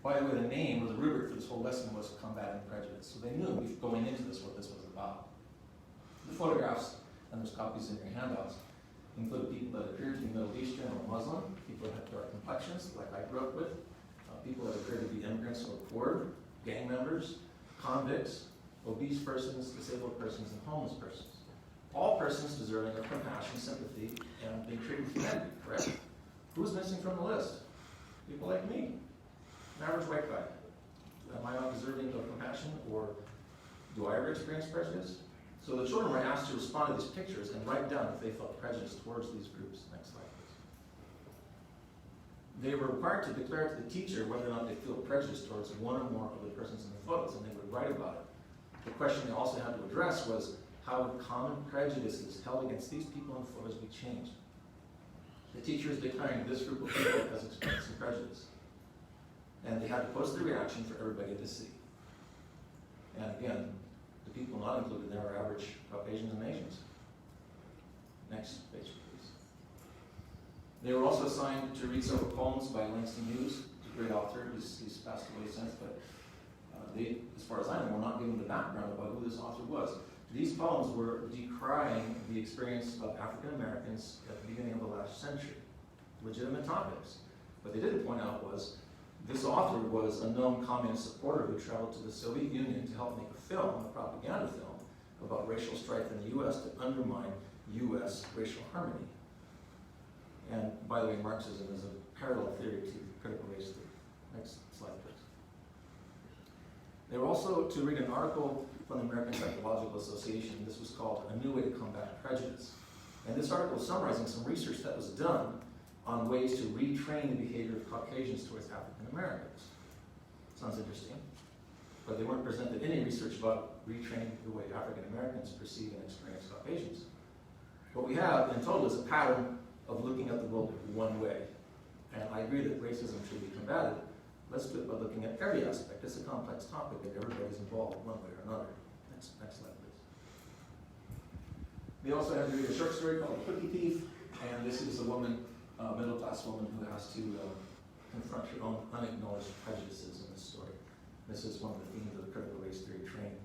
By the way, the name or the rubric for this whole lesson was Combating Prejudice. So they knew going into this what this was about. The photographs, and there's copies in your handouts, included people that appeared to be Middle Eastern or Muslim, people that had dark complexions, like I grew up with, people that appeared to be immigrants or poor, gang members, convicts, obese persons, disabled persons, and homeless persons. All persons deserving of compassion, sympathy, and being treated with humanity, correct? Who's missing from the list? People like me, an average white guy. Am I not deserving of compassion, or do I ever experience prejudice? So the children were asked to respond to these pictures and write down if they felt prejudice towards these groups. Next slide, please. They were required to declare to the teacher whether or not they feel prejudice towards one or more of the persons in the photos, and they would write about it. The question they also had to address was, how would common prejudices held against these people in photos be changed? The teacher is declaring this group of people as experiencing prejudice. And they had to post their reaction for everybody to see. And again, the people not included there are average Caucasians and Asians. Next page, please. They were also assigned to read several poems by Langston Hughes, a great author. He's passed away since, but they, as far as I know, were not given the background about who this author was. These poems were decrying the experience of African Americans at the beginning of the last century. Legitimate topics. What they didn't point out was This author was a known communist supporter who traveled to the Soviet Union to help make a film, a propaganda film, about racial strife in the U.S. to undermine U.S. racial harmony. And by the way, Marxism is a parallel theory to critical race theory. Next slide, please. They were also to read an article from the American Psychological Association. This was called A New Way to Combat Prejudice. And this article was summarizing some research that was done on ways to retrain the behavior of Caucasians towards African Americans. Sounds interesting. But they weren't presented any research about retraining the way African Americans perceive and experience Caucasians. What we have in total is a pattern of looking at the world one way. And I agree that racism should be combated. Let's do it by looking at every aspect. It's a complex topic and everybody's involved one way or another. Next slide, please. They also had to read a short story called Cookie Thief. And this is a woman, a middle-class woman who has to confront her own unacknowledged prejudices in this story. This is one of the themes of critical race theory training,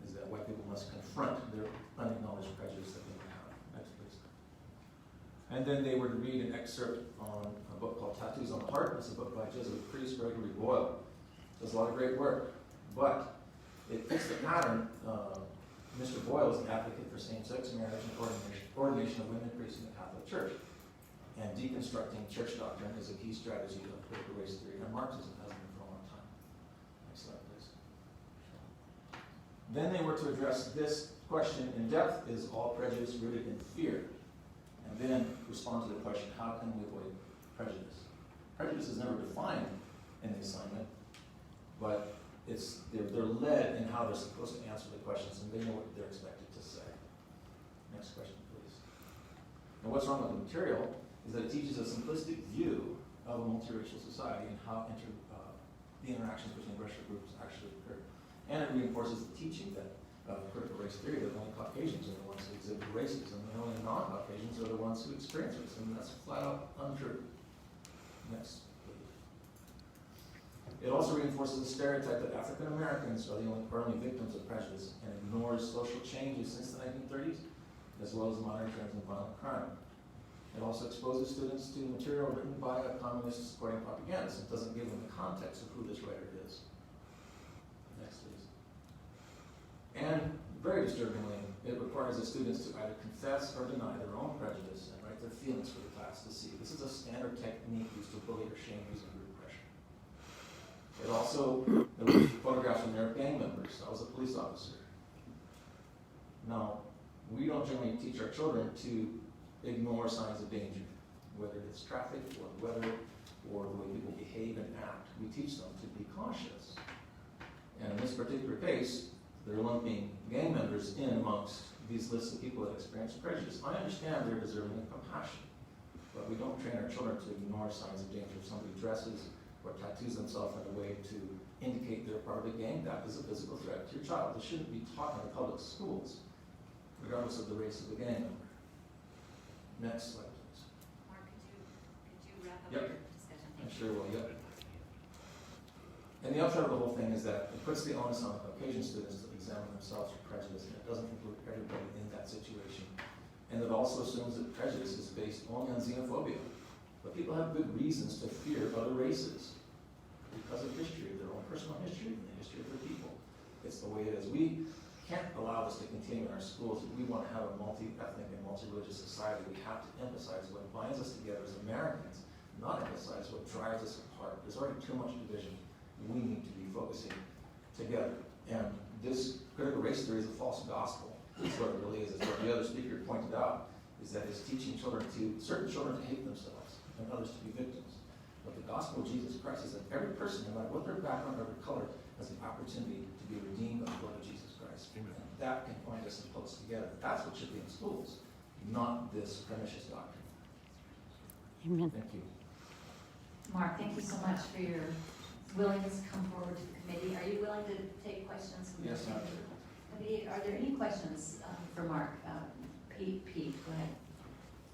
is that white people must confront their unacknowledged prejudice that they may have. Next, please. And then they were to read an excerpt on a book called Tattoos on the Heart. It's a book by Jesuit priest Gregory Boyle. Does a lot of great work, but it fits the pattern. Mr. Boyle is an advocate for same-sex marriage and ordination of women priests in the Catholic Church. And deconstructing church doctrine is a key strategy of critical race theory, and Marxism has been for a long time. Next slide, please. Then they were to address this question in depth: is all prejudice rooted in fear? And then respond to the question, how can we avoid prejudice? Prejudice is never defined in the assignment, but they're led in how they're supposed to answer the questions, and they know what they're expected to say. Next question, please. And what's wrong with the material is that it teaches a simplistic view of a multiracial society and how the interactions between racial groups actually occur. And it reinforces the teaching that critical race theory that only Caucasians are the ones who exhibit racism, and only non-Caucasians are the ones who experience racism. That's flat out untrue. Next, please. It also reinforces the stereotype that African Americans are the only victims of prejudice and ignores social changes since the 1930s, as well as modern trends in violent crime. It also exposes students to material written by a communist supporting propagandist. It doesn't give them the context of who this writer is. Next, please. And very disturbingly, it requires the students to either confess or deny their own prejudice and write their feelings for the class to see. This is a standard technique used to bully or shame using group pressure. It also, there were photographs from their gang members. I was a police officer. Now, we don't generally teach our children to ignore signs of danger, whether it's traffic or weather or the way people behave and act. We teach them to be cautious. And in this particular case, they're lumping gang members in amongst these lists of people that experience prejudice. I understand they're deserving of compassion, but we don't train our children to ignore signs of danger. If somebody dresses or tattoos themselves in a way to indicate they're part of a gang, that is a physical threat to your child. This shouldn't be taught in the public schools, regardless of the race of the gang member. Next slide, please. Mark, could you wrap up Yep. your discussion? I sure will, yep. And the upshot of the whole thing is that it puts the onus on Caucasian students to examine themselves for prejudice, and it doesn't include everybody in that situation. And it also assumes that prejudice is based only on xenophobia. But people have good reasons to fear other races because of history, their own personal history, and the history of their people. It's the way it is. We can't allow this to continue in our schools. If we want to have a multi-ethnic and multi-religious society, we have to emphasize what binds us together as Americans, not emphasize what drives us apart. There's already too much division. We need to be focusing together. And this critical race theory is a false gospel. That's what it really is. It's what the other speaker pointed out, is that it's teaching certain children to hate themselves and others to be victims. But the gospel of Jesus Christ is that every person, no matter what their background or their color, has the opportunity to be redeemed by the blood of Jesus Christ. And that can bind us and pull us together. That's what should be in schools, not this pernicious doctrine. Amen. Thank you. Mark, thank you so much for your willingness to come forward to the committee. Are you willing to take questions from the Yes, ma'am. committee? Are there any questions for Mark? Pete, go ahead.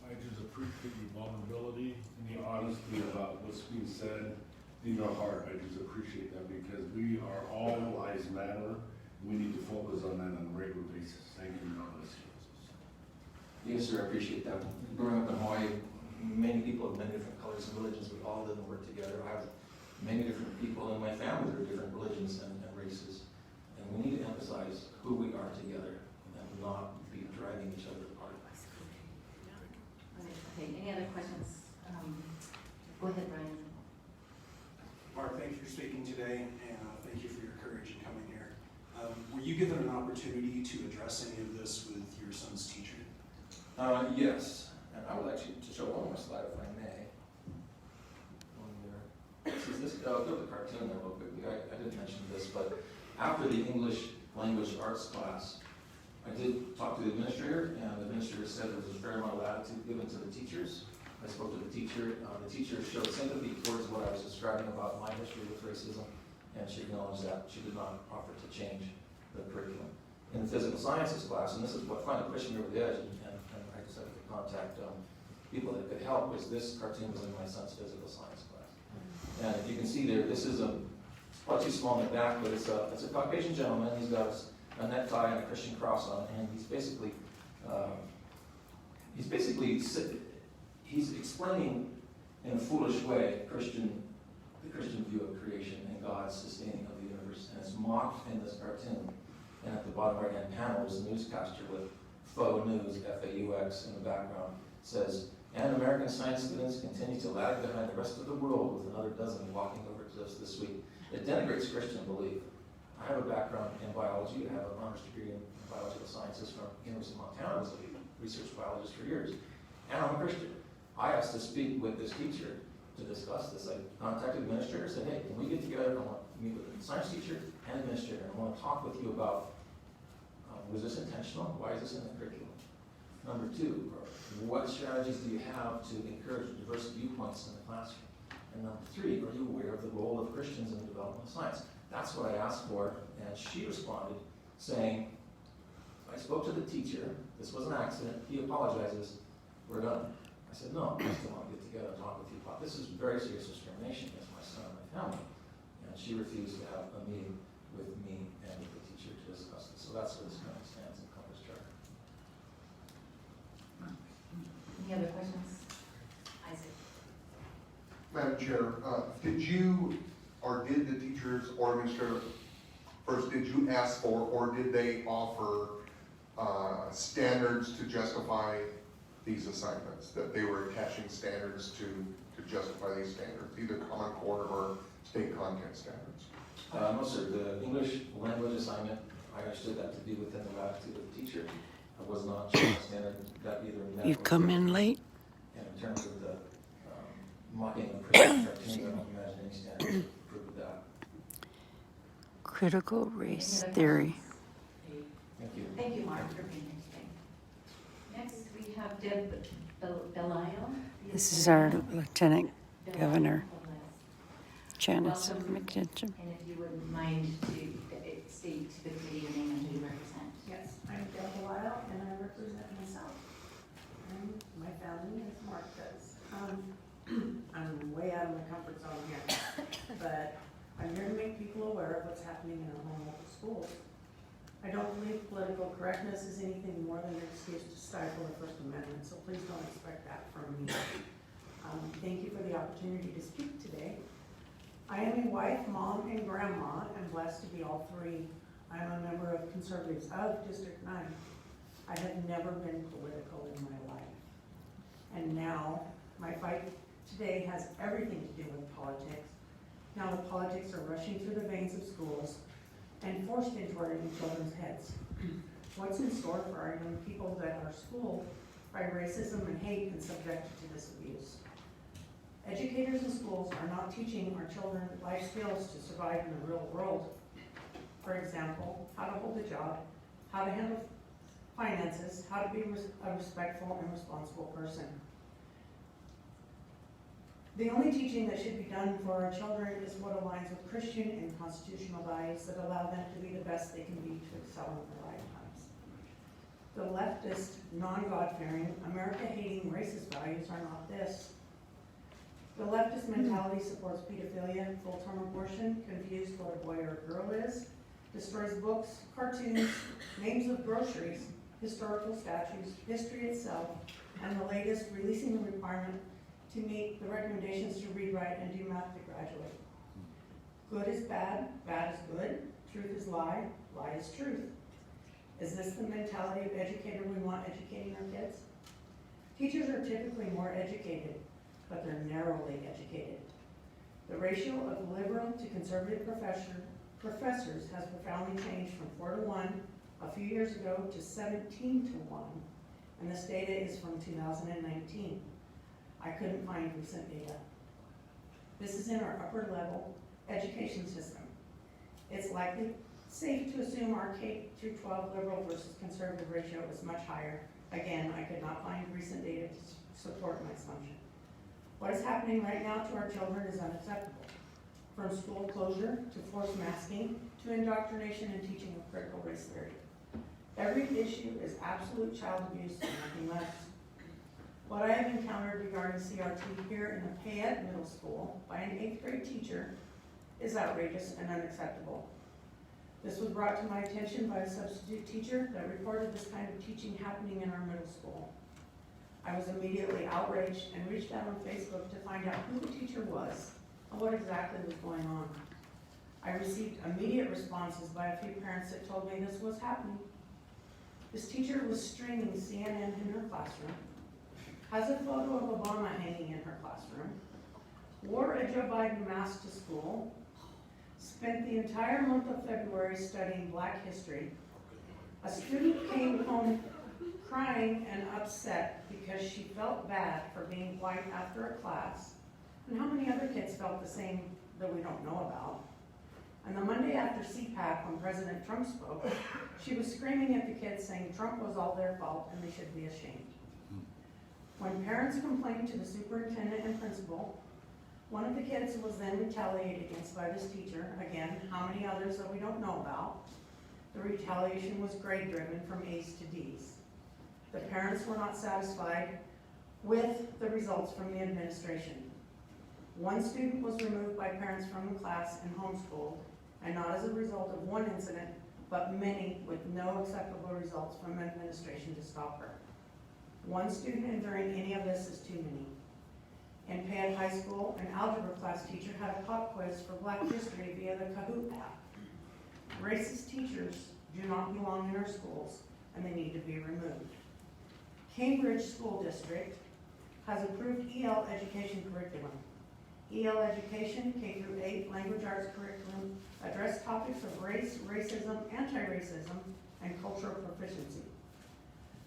I just appreciate your vulnerability and the honesty about what's being said in your heart. I just appreciate that because we are all lives matter. We need to focus on that on a regular basis. Thank you, God bless you. Yes, sir, I appreciate that. Growing up in Hawaii, many people of many different colors and religions, we all live and work together. I have many different people in my family that are different religions and races. And we need to emphasize who we are together and not be driving each other apart. Okay, any other questions? Go ahead, Brian. Mark, thank you for speaking today, and thank you for your courage in coming here. Were you given an opportunity to address any of this with your son's teacher? Yes, and I would like to show one more slide if I may. This is this, go to the cartoon there real quickly. I didn't mention this, but after the English language arts class, I did talk to the administrator, and the administrator said there was a fair amount of latitude given to the teachers. I spoke to the teacher. The teacher showed sympathy towards what I was describing about my history with racism, and she acknowledged that. She did not offer to change the curriculum. In the physical sciences class, and this is what finally pushed me over the edge, and I decided to contact people that could help, was this cartoon was in my son's physical science class. And if you can see there, this is probably too small in the back, but it's a Caucasian gentleman. He's got a necktie and a Christian cross on, and he's explaining in a foolish way the Christian view of creation and God's sustaining of the universe, and it's mocked in this cartoon. And at the bottom right-hand panel is a newscaster with faux news, F-A-U-X, in the background. It says, and American science students continue to lag behind the rest of the world with another dozen walking over to us this week. It denigrates Christian belief. I have a background in biology. I have an honors degree in biological sciences from University of Montana. I was a research biologist for years. And I'm a Christian. I asked to speak with this teacher to discuss this. I contacted the administrator and said, hey, can we get together? I want to meet with the science teacher and administrator. I want to talk with you about, was this intentional? Why is this in the curriculum? Number two, what strategies do you have to encourage diverse viewpoints in the classroom? And number three, are you aware of the role of Christians in the development of science? That's what I asked for, and she responded saying, I spoke to the teacher, this was an accident, he apologizes, we're done. I said, no, I still want to get together and talk with you about this. Is very serious discrimination against my son and my family. And she refused to have a meeting with me and with the teacher to discuss this. So that's where this kind of stands in Compass Charter. Any other questions? Isaac. Madam Chair, did the teachers or administrator, first, did you ask for or did they offer standards to justify these assignments, that they were attaching standards to justify these standards, either Common Core or state content standards? No, sir. The English language assignment, I understood that to be within the latitude of the teacher. I was not sure the standard that either met. You've come in late. And in terms of the mocking of Christian cartoons, I don't imagine any standard to prove that. Critical race theory. Thank you. Thank you, Mark, for being here today. Next, we have Deb Belisle. This is our Lieutenant Governor, Janice McGeachin. And if you wouldn't mind to state to the committee your name and who you represent. Yes, I'm Deb Belisle, and I represent myself and my family, as Mark does. I'm way out of my comfort zone here, but I'm here to make people aware of what's happening in our home local schools. I don't believe political correctness is anything more than an excuse to stifle the First Amendment, so please don't expect that from me. Thank you for the opportunity to speak today. I am a wife, mom, and grandma, and blessed to be all three. I'm a member of Conservatives of District 9. I have never been political in my life. And now, my fight today has everything to do with politics. Now the politics are rushing through the veins of schools and forced into our young children's heads. What's in store for our young people that are schooled by racism and hate and subjected to this abuse? Educators in schools are not teaching our children life skills to survive in the real world. For example, how to hold a job, how to handle finances, how to be a respectful and responsible person. The only teaching that should be done for our children is what aligns with Christian and constitutional values that allow them to be the best they can be to excel in their lifetimes. The leftist, non-God-fearing, America-hating, racist values are not this. The leftist mentality supports pedophilia, full-term abortion, confused what a boy or a girl is, destroys books, cartoons, names of groceries, historical statues, history itself, and the latest, releasing the requirement to meet the recommendations to read, write, and do math to graduate. Good is bad, bad is good, truth is lie, lie is truth. Is this the mentality of educator we want educating our kids? Teachers are typically more educated, but they're narrowly educated. The ratio of liberal to conservative professors has profoundly changed from 4 to 1 a few years ago to 17 to 1, and this data is from 2019. I couldn't find recent data. This is in our upper level education system. It's likely safe to assume our K through 12 liberal versus conservative ratio is much higher. Again, I could not find recent data to support my assumption. What is happening right now to our children is unacceptable. From school closure to forced masking to indoctrination and teaching of critical race theory. Every issue is absolute child abuse and nothing less. What I have encountered regarding CRT here in the Payette Middle School by an 8th grade teacher is outrageous and unacceptable. This was brought to my attention by a substitute teacher that reported this kind of teaching happening in our middle school. I was immediately outraged and reached out on Facebook to find out who the teacher was and what exactly was going on. I received immediate responses by a few parents that told me this was happening. This teacher was streaming CNN in her classroom, has a photo of Obama hanging in her classroom, wore a Joe Biden mask to school, spent the entire month of February studying Black history. A student came home crying and upset because she felt bad for being white after a class. And how many other kids felt the same that we don't know about? And the Monday after CPAC, when President Trump spoke, she was screaming at the kids saying Trump was all their fault and they should be ashamed. When parents complained to the superintendent and principal, one of the kids was then retaliated against by this teacher. Again, how many others that we don't know about? The retaliation was grade driven from A's to D's. The parents were not satisfied with the results from the administration. One student was removed by parents from the class and homeschooled, and not as a result of one incident, but many with no acceptable results from administration to stop her. One student enduring any of this is too many. In Payette High School, an algebra class teacher had a pop quiz for Black history via the Kahoot app. Racist teachers do not belong in our schools, and they need to be removed. Cambridge School District has approved EL education curriculum. EL education, K-8 language arts curriculum, address topics of race, racism, anti-racism, and cultural proficiency.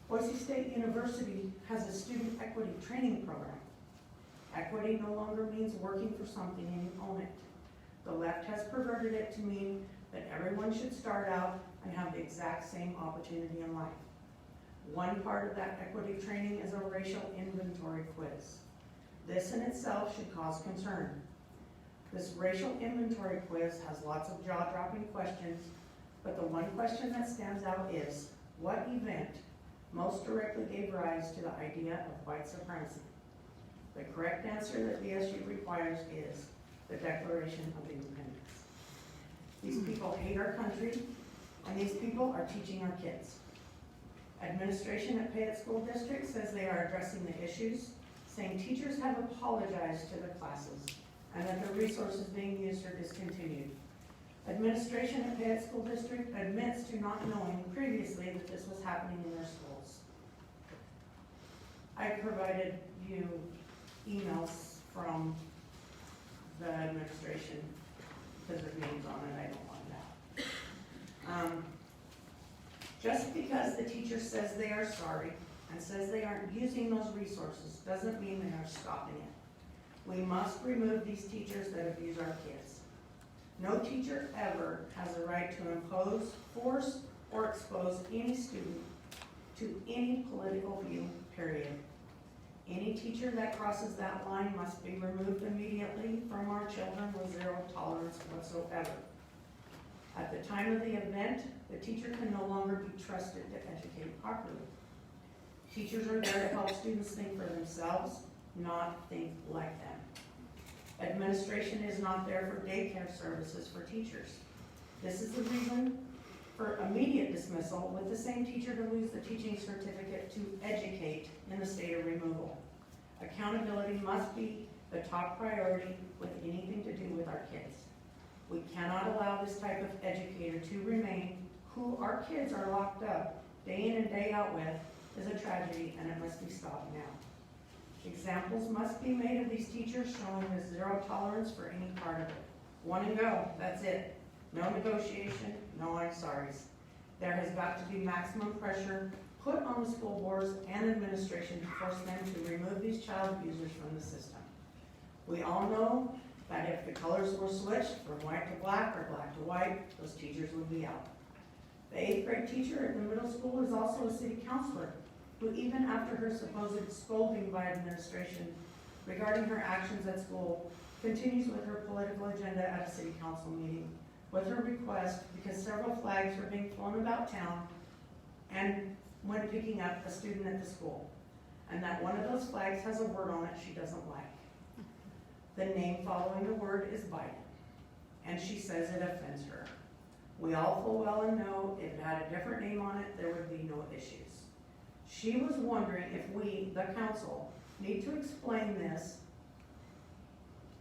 Boise State University has a student equity training program. Equity no longer means working for something and you own it. The left has perverted it to mean that everyone should start out and have the exact same opportunity in life. One part of that equity training is a racial inventory quiz. This in itself should cause concern. This racial inventory quiz has lots of jaw-dropping questions, but the one question that stands out is, what event most directly gave rise to the idea of white supremacy? The correct answer that BSU requires is the Declaration of Independence. These people hate our country, and these people are teaching our kids. Administration at Payette School District says they are addressing the issues, saying teachers have apologized to their classes and that the resources being used are discontinued. Administration at Payette School District admits to not knowing previously that this was happening in their schools. I provided you emails from the administration because their names on it, I don't want that. Just because the teacher says they are sorry and says they aren't using those resources doesn't mean they are stopping it. We must remove these teachers that abuse our kids. No teacher ever has a right to impose, force, or expose any student to any political view, period. Any teacher that crosses that line must be removed immediately from our children with zero tolerance whatsoever. At the time of the event, the teacher can no longer be trusted to educate properly. Teachers are there to help students think for themselves, not think like them. Administration is not there for daycare services for teachers. This is the reason for immediate dismissal with the same teacher to lose the teaching certificate to educate in the state of removal. Accountability must be the top priority with anything to do with our kids. We cannot allow this type of educator to remain, who our kids are locked up day in and day out with, is a tragedy, and it must be stopped now. Examples must be made of these teachers showing a zero tolerance for any part of it. One and go, that's it. No negotiation, no I'm sorries. There has got to be maximum pressure put on the school boards and administration to force them to remove these child abusers from the system. We all know that if the colors were switched from white to black or black to white, those teachers would be out. The 8th grade teacher at the middle school is also a city councilor, who even after her supposed scolding by administration regarding her actions at school, continues with her political agenda at a city council meeting with her request because several flags were being flown about town and when picking up a student at the school, and that one of those flags has a word on it she doesn't like. The name following the word is Biden, and she says it offends her. We all full well and know if it had a different name on it, there would be no issues. She was wondering if we, the council, need to explain this,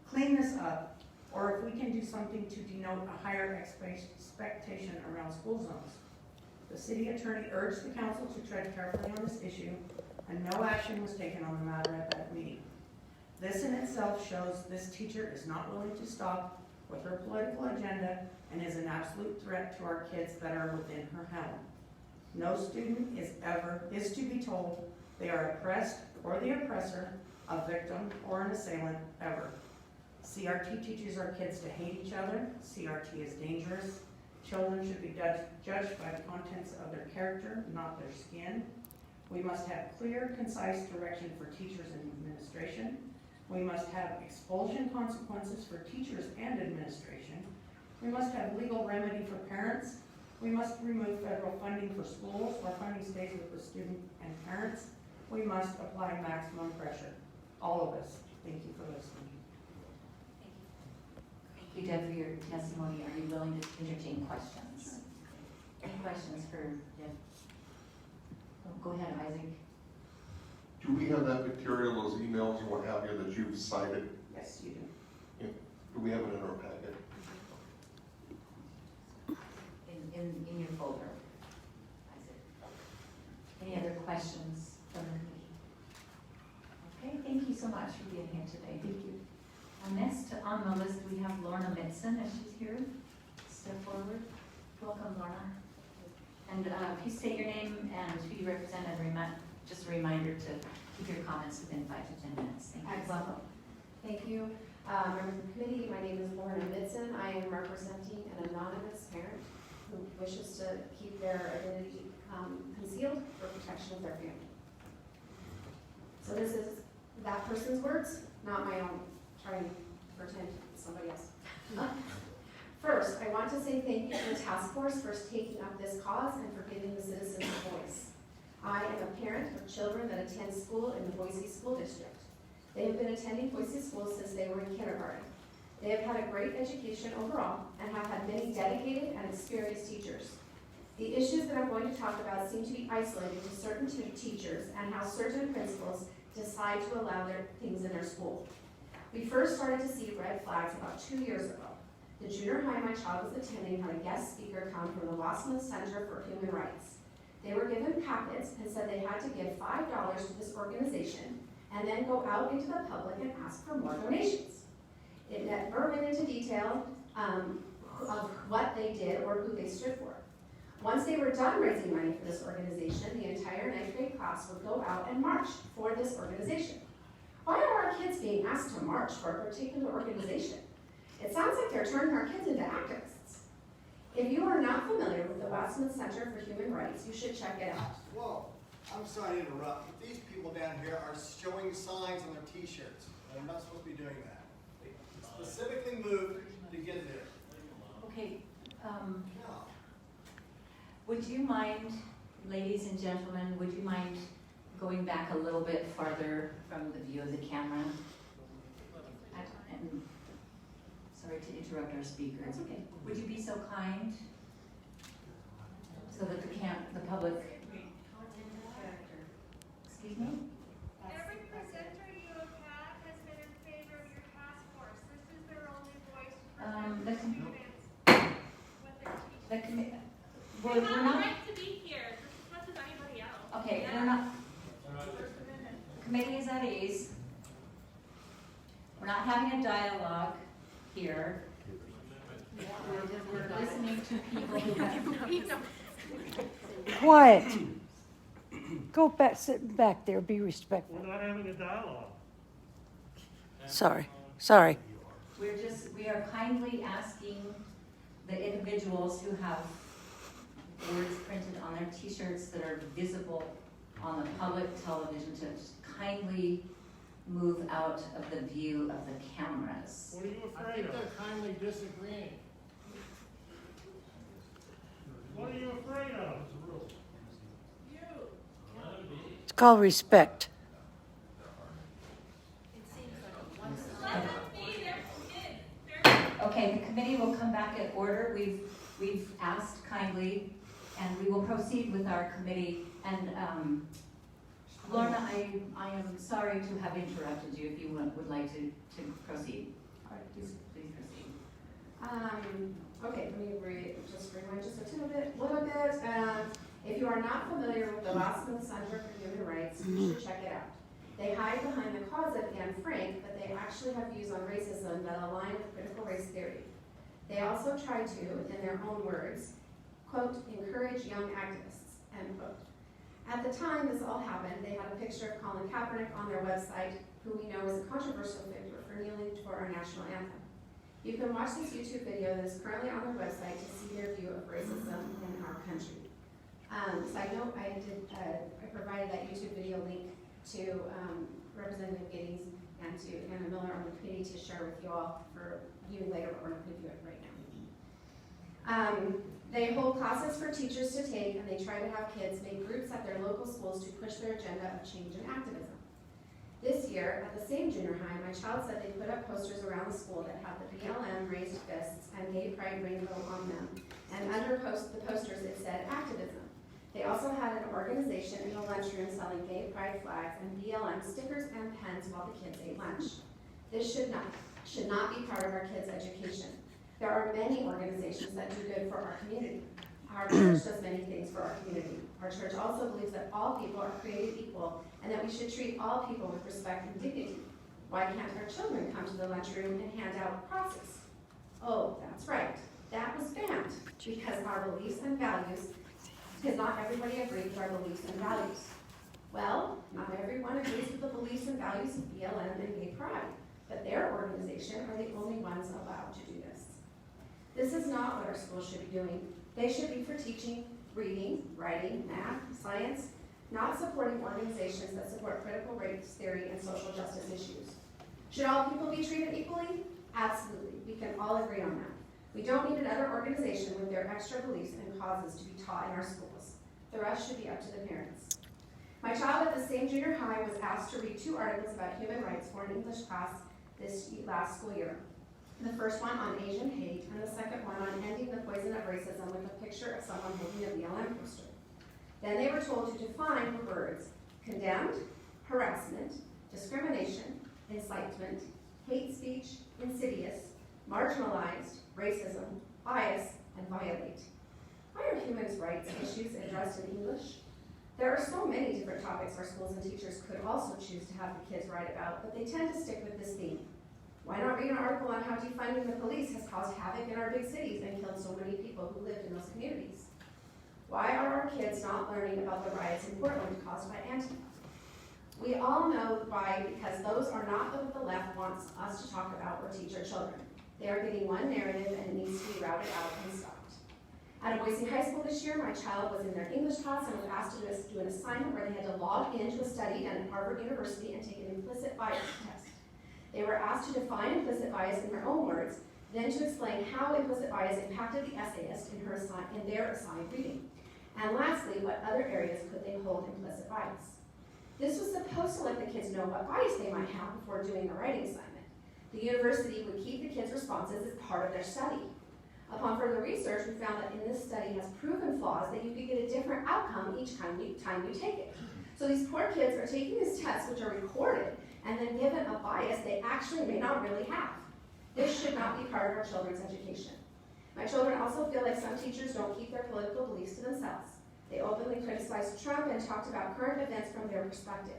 clean this up, or if we can do something to denote a higher expectation around school zones. The city attorney urged the council to tread carefully on this issue, and no action was taken on the matter at that meeting. This in itself shows this teacher is not willing to stop with her political agenda and is an absolute threat to our kids that are within her helm. No student is to be told they are oppressed or the oppressor, a victim or an assailant ever. CRT teaches our kids to hate each other. CRT is dangerous. Children should be judged by the contents of their character, not their skin. We must have clear, concise direction for teachers and administration. We must have expulsion consequences for teachers and administration. We must have legal remedy for parents. We must remove federal funding for schools where funding stays with the student and parents. We must apply maximum pressure. All of us. Thank you for listening. Thank you, Deb, for your testimony. Are you willing to entertain questions? Any questions for Deb? Oh, go ahead, Isaac. Do we have that material, those emails and what have you that you've cited? Yes, you do. Yeah. Do we have it in our packet? In your folder, Isaac. Any other questions from the committee? Okay, thank you so much for being here today. Thank you. Next on the list, we have Lorna Mitson, as she's here. Step forward. Welcome, Lorna. And if you state your name and who you represent, and just a reminder to keep your comments within 5 to 10 minutes. Thank you. Excellent. Thank you. Members of the committee, my name is Lorna Mitson. I am representing an anonymous parent who wishes to keep their identity concealed for protection of their family. So this is that person's words, not my own. Trying to pretend it's somebody else. First, I want to say thank you to the task force for taking up this cause and for giving the citizens a voice. I am a parent of children that attend school in the Boise School District. They have been attending Boise School since they were in kindergarten. They have had a great education overall and have had many dedicated and experienced teachers. The issues that I'm going to talk about seem to be isolated to certain teachers and how certain principals decide to allow their things in their school. We first started to see red flags about 2 years ago. The junior high my child was attending had a guest speaker come from the Wasserman Center for Human Rights. They were given packets and said they had to give $5 to this organization and then go out into the public and ask for more donations. It never went into detail of what they did or who they stood for. Once they were done raising money for this organization, the entire 9th grade class would go out and march for this organization. Why are our kids being asked to march for a particular organization? It sounds like they're turning our kids into activists. If you are not familiar with the Wasserman Center for Human Rights, you should check it out. Whoa, I'm sorry to interrupt, but these people down here are showing signs on their t-shirts. They're not supposed to be doing that. They specifically moved to get there. Okay, would you mind, ladies and gentlemen, would you mind going back a little bit farther from the view of the camera? And sorry to interrupt our speaker. It's okay. Would you be so kind? So that the public. Excuse me? Every presenter you have had has been in favor of your task force. This is their only voice to protect the students. everybody's at ease. We're not having a dialogue here. We're listening to people who have. Quiet. Go back, sit back there, be respectful. We're not having a dialogue. Sorry. We are kindly asking the individuals who have words printed on their t-shirts that are visible on the public television to just kindly move out of the view of the cameras. What are you afraid of? I think they're kindly disagreeing. What are you afraid of? It's called respect. Okay, the committee will come back in order. We've asked kindly, and we will proceed with our committee. And Lorna, I am sorry to have interrupted you. If you would like to proceed, please proceed. Okay, let me just rewind just a little bit. If you are not familiar with the last month's Center for Human Rights, you should check it out. They hide behind the cause of Anne Frank, but they actually have views on racism that align with critical race theory. They also try to, in their own words, quote, encourage young activists, end quote. At the time this all happened, they had a picture of Colin Kaepernick on their website, who we know is a controversial figure for kneeling for our national anthem. You can watch this YouTube video that is currently on their website to see their view of racism in our country. Side note, I provided that YouTube video link to Representative Giddings and to Anna Miller on the committee to share with you all for viewing later, but we're not going to do it right now. They hold classes for teachers to take, and they try to have kids make groups at their local schools to push their agenda of change and activism. This year, at the same junior high, my child said they put up posters around the school that had the BLM raised fists and gay pride rainbow on them, and under the posters it said activism. They also had an organization in the lunchroom selling gay pride flags and BLM stickers and pens while the kids ate lunch. This should not be part of our kids' education. There are many organizations that do good for our community. Our church does many things for our community. Our church also believes that all people are created equal and that we should treat all people with respect and dignity. Why can't our children come to the lunchroom and hand out crosses? Oh, that's right. That was banned because our beliefs and values, because not everybody agrees with our beliefs and values. Well, not everyone agrees with the beliefs and values of BLM and Gay Pride, but their organization are the only ones allowed to do this. This is not what our schools should be doing. They should be for teaching, reading, writing, math, science, not supporting organizations that support critical race theory and social justice issues. Should all people be treated equally? Absolutely. We can all agree on that. We don't need another organization with their extra beliefs and causes to be taught in our schools. The rest should be up to the parents. My child at the same junior high was asked to read 2 articles about human rights for an English class this last school year. The first one on Asian hate, and the second one on ending the poison of racism with a picture of someone holding a BLM poster. Then they were told to define the words condemned, harassment, discrimination, incitement, hate speech, insidious, marginalized, racism, bias, and violate. Why are human rights issues addressed in English? There are so many different topics our schools and teachers could also choose to have the kids write about, but they tend to stick with this theme. Why not read an article on how defunding the police has caused havoc in our big cities and killed so many people who lived in those communities? Why are our kids not learning about the riots in Portland caused by Antifa? We all know why, because those are not what the left wants us to talk about or teach our children. They are getting one narrative and it needs to be routed out and stopped. At Boise High School this year, my child was in their English class and was asked to do an assignment where they had to log into a study done at Harvard University and take an implicit bias test. They were asked to define implicit bias in their own words, then to explain how implicit bias impacted the essayist in their assigned reading. And lastly, what other areas could they hold implicit bias? This was supposed to let the kids know what bias they might have before doing a writing assignment. The university would keep the kids' responses as part of their study. Upon further research, we found that in this study has proven flaws that you could get a different outcome each time you take it. So these poor kids are taking these tests, which are recorded, and then given a bias they actually may not really have. This should not be part of our children's education. My children also feel like some teachers don't keep their political beliefs to themselves. They openly criticized Trump and talked about current events from their perspective.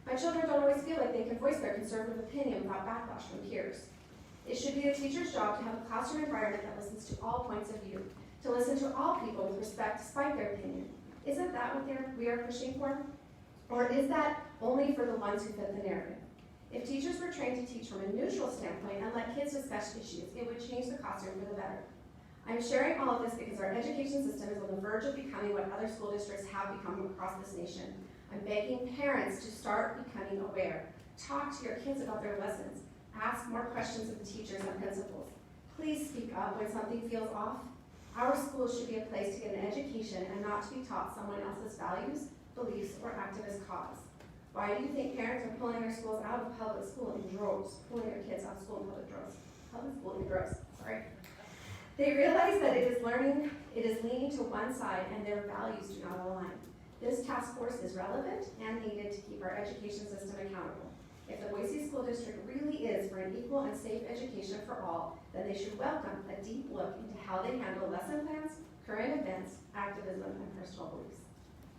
My children don't always feel like they can voice their conservative opinion without backlash from peers. It should be the teacher's job to have a classroom environment that listens to all points of view, to listen to all people with respect despite their opinion. Isn't that what we are pushing for? Or is that only for the ones who fit the narrative? If teachers were trained to teach from a neutral standpoint and let kids discuss issues, it would change the classroom for the better. I'm sharing all of this because our education system is on the verge of becoming what other school districts have become across this nation. I'm begging parents to start becoming aware. Talk to your kids about their lessons. Ask more questions of the teachers and principals. Please speak up when something feels off. Our schools should be a place to get an education and not to be taught someone else's values, beliefs, or activist cause. Why do you think parents are pulling their schools out of public school in droves, pulling their kids out of school in public school in droves, sorry. They realize that it is leaning to one side and their values do not align. This task force is relevant and needed to keep our education system accountable. If the Boise School District really is for an equal and safe education for all, then they should welcome a deep look into how they handle lesson plans, current events, activism, and personal beliefs.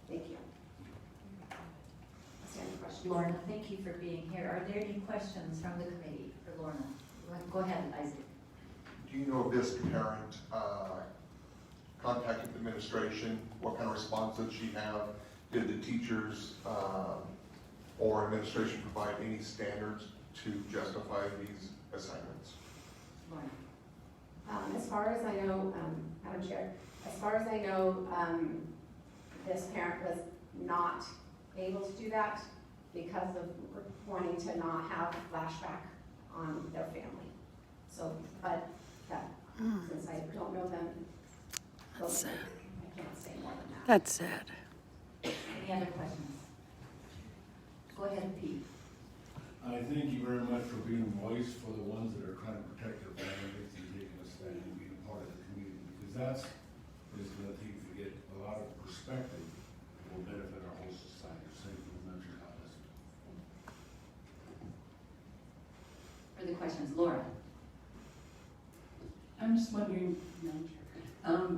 Thank you. Lorna, thank you for being here. Are there any questions from the committee for Lorna? Go ahead, Isaac. Do you know if this parent contacted the administration? What kind of response did she have? Did the teachers or administration provide any standards to justify these assignments? Lorna. As far as I know, Madam Chair, as far as I know, this parent was not able to do that because of wanting to not have a flashback on their family. So, but since I don't know them, I can't say more than that. That's sad. Any other questions? Go ahead, Pete. I thank you very much for being a voice for the ones that are trying to protect their families and taking a stand and being a part of the community, because that's going to take to get a lot of perspective that will benefit our whole society. So thank you very much for not listening. Further questions? Laura. I'm just wondering,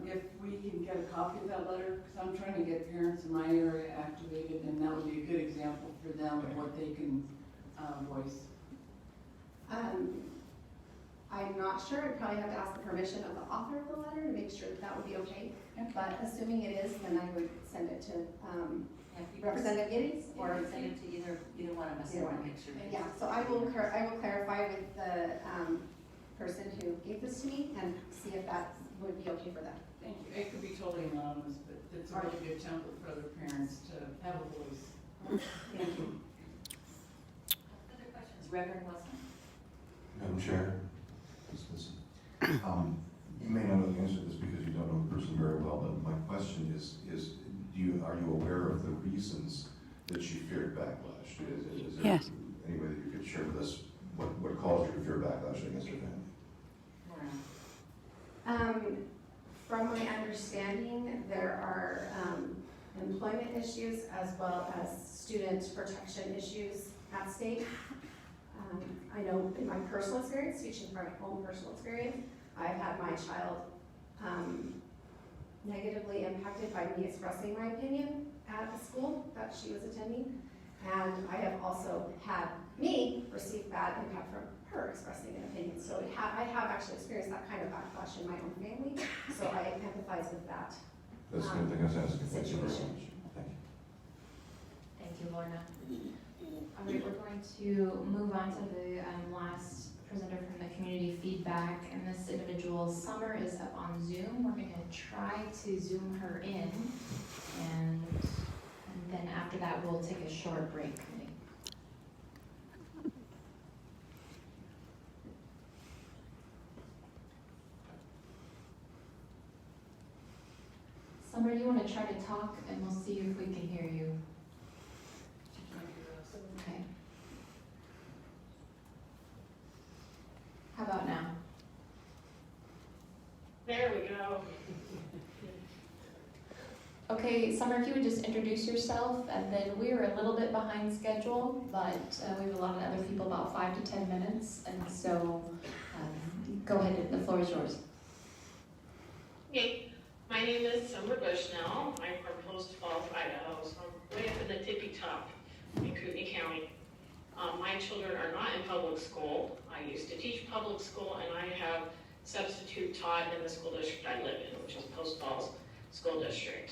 if we can get a copy of that letter, because I'm trying to get parents in my area activated, and that would be a good example for them of what they can voice. I'm not sure. I'd probably have to ask the permission of the author of the letter to make sure that would be okay. But assuming it is, then I would send it to Representative Giddings. Or send it to either one of us. I want to make sure. Yeah, so I will clarify with the person who gave this to me and see if that would be okay for them. Thank you. It could be totally anonymous, but it's a really good template for other parents to have a voice. Thank you. Other questions? Reverend Wilson. Madam Chair, Ms. Wilson, you may not know the answer to this because you don't know the person very well, but my question is are you aware of the reasons that she feared backlash? Is there Yes. any way that you could share with us what caused her to fear backlash against her family? From my understanding, there are employment issues as well as student protection issues at stake. I know in my personal experience, speaking from my own personal experience, I've had my child negatively impacted by me expressing my opinion at the school that she was attending. And I have also had me receive bad impact from her expressing an opinion. So I have actually experienced that kind of backlash in my own family. So I empathize with that. That's the thing I was asking. Thank you very much. Situation. Thank you. Thank you, Lorna. All right, we're going to move on to the last presenter from the community feedback, and this individual, Summer, is up on Zoom. We're going to try to Zoom her in, and then after that, we'll take a short break. Summer, you want to try to talk, and we'll see if we can hear you. Okay. How about now? There we go. Okay, Summer, if you would just introduce yourself, and then we are a little bit behind schedule, but we have a lot of other people, about 5 to 10 minutes, and so go ahead, the floor is yours. Okay, my name is Summer Bushnell. I'm from Post Falls, Idaho, so I'm way up in the tippy top in Kootenai County. My children are not in public school. I used to teach public school, and I have substitute taught in the school district I live in, which is Post Falls School District.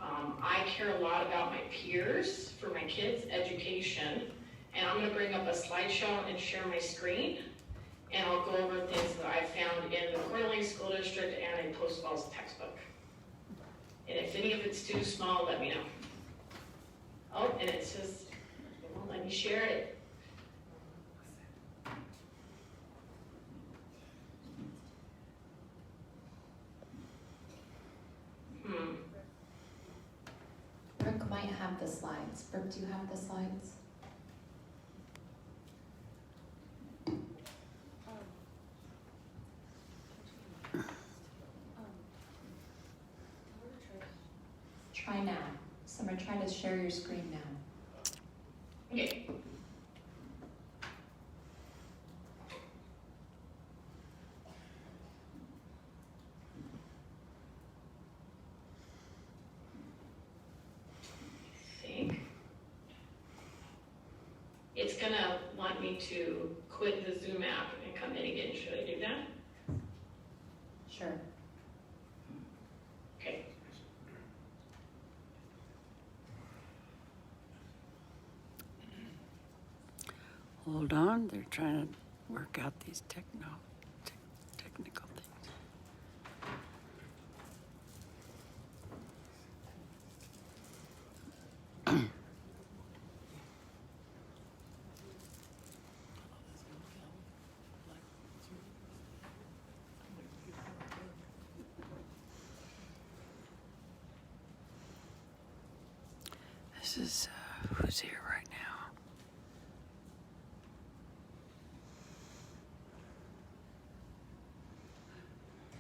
I care a lot about my peers for my kids' education, and I'm gonna bring up a slideshow and share my screen, and I'll go over things that I found in the Coeur d'Alene School District and a Post Falls textbook. And if any of it's too small, let me know. Oh, and it says, it won't let me share it. Brooke might have the slides. Brooke, do you have the slides? Try now. Summer, try to share your screen now. Okay. It's gonna want me to quit the Zoom app and come in again. Should I do that? Sure. Okay. Hold on, they're trying to work out these technical things. This is who's here right now.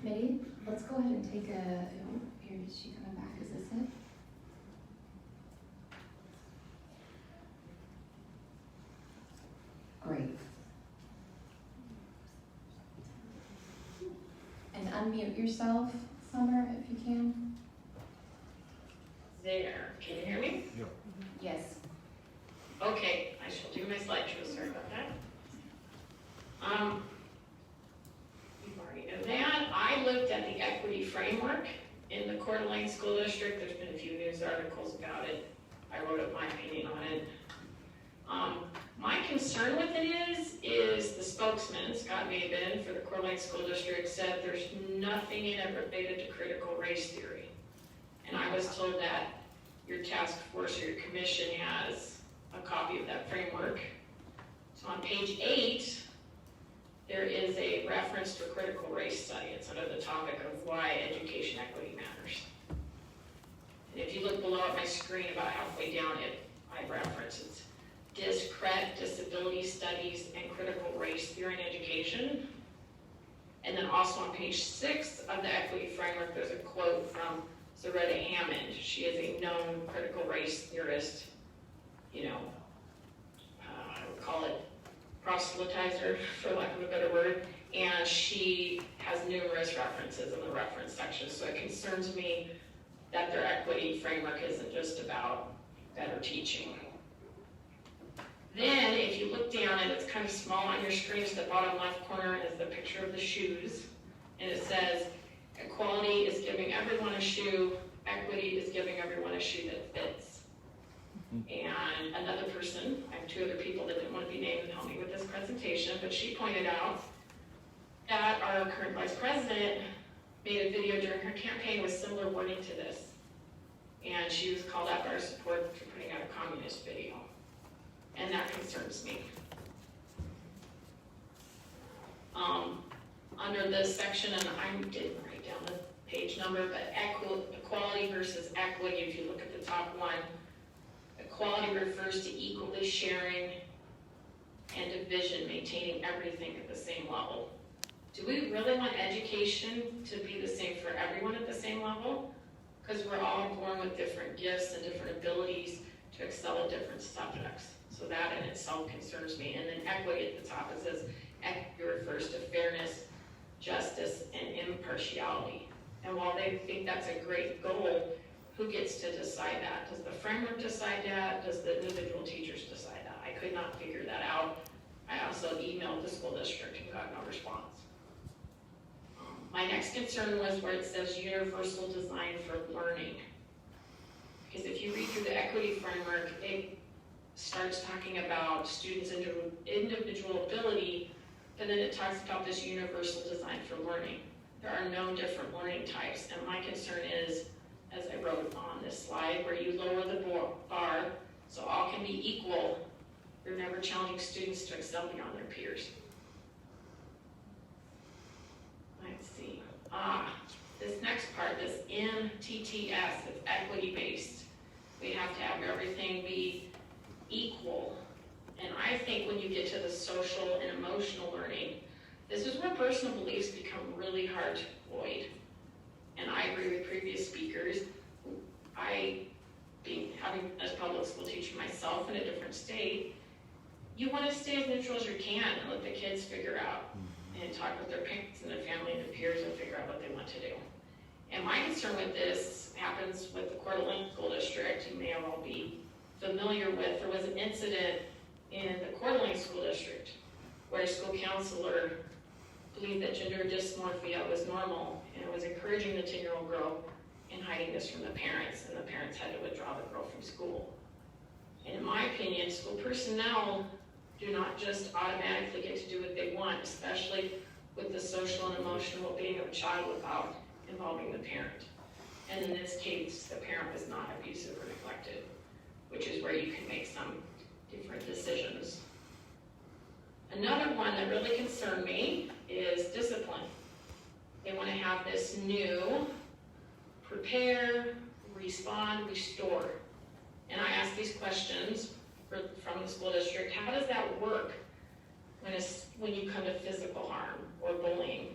Committee, let's go ahead and take a, oh, here, is she coming back? Is this it? Great. And unmute yourself, Summer, if you can. There. Can you hear me? Yep. Yes. Okay, I shall do my slideshow. Sorry about that. You already know that. I looked at the equity framework in the Coeur d'Alene School District. There's been a few news articles about it. I wrote up my opinion on it. My concern with it is the spokesman, Scott Mabin, for the Coeur d'Alene School District said there's nothing in it related to critical race theory. And I was told that your task force or your commission has a copy of that framework. So on page 8, there is a reference to a critical race study. It's under the topic of why education equity matters. And if you look below at my screen about halfway down it, I reference it's DISCRET, disability studies, and critical race theory in education. And then also on page 6 of the equity framework, there's a quote from Zaretta Hammond. She is a known critical race theorist, I would call it proselytizer, for lack of a better word, and she has numerous references in the reference section, so it concerns me that their equity framework isn't just about better teaching. Then, if you look down, and it's kind of small on your screen, it's the bottom left corner is the picture of the shoes, and it says, equality is giving everyone a shoe, equity is giving everyone a shoe that fits. And another person, I have 2 other people that didn't want to be named and help me with this presentation, but she pointed out that our current vice president made a video during her campaign with similar wording to this. And she was called out by our support for putting out a communist video. And that concerns me. Under this section, and I didn't write down the page number, but equality versus equity, if you look at the top one, equality refers to equally sharing and division, maintaining everything at the same level. Do we really want education to be the same for everyone at the same level? Because we're all born with different gifts and different abilities to excel at different subjects. So that in itself concerns me. And then equity at the top, it says equity refers to fairness, justice, and impartiality. And while they think that's a great goal, Who gets to decide that? Does the framework decide that? Does the individual teachers decide that? I could not figure that out. I also emailed the school district and got no response. My next concern was where it says universal design for learning. Because if you read through the equity framework, it starts talking about students' individual ability, but then it talks about this universal design for learning. There are no different learning types, and my concern is, as I wrote on this slide, where you lower the bar so all can be equal, you're never challenging students to excel beyond their peers. Let's see. This next part, this MTTS, it's equity-based. We have to have everything be equal. And I think when you get to the social and emotional learning, this is where personal beliefs become really hard to avoid. And I agree with previous speakers. Having as public school teacher myself in a different state, you want to stay as neutral as you can and let the kids figure out and talk with their parents and their family and their peers and figure out what they want to do. And my concern with this happens with the Coeur d'Alene School District. You may all be familiar with, there was an incident in the Coeur d'Alene School District where a school counselor believed that gender dysmorphia was normal and was encouraging the 10-year-old girl and hiding this from the parents, and the parents had to withdraw the girl from school. And in my opinion, school personnel do not just automatically get to do what they want, especially with the social and emotional well-being of a child without involving the parent. And in this case, the parent was not abusive or neglected, which is where you can make some different decisions. Another one that really concerned me is discipline. They want to have this new prepare, respond, restore. And I ask these questions from the school district. How does that work when you come to physical harm or bullying?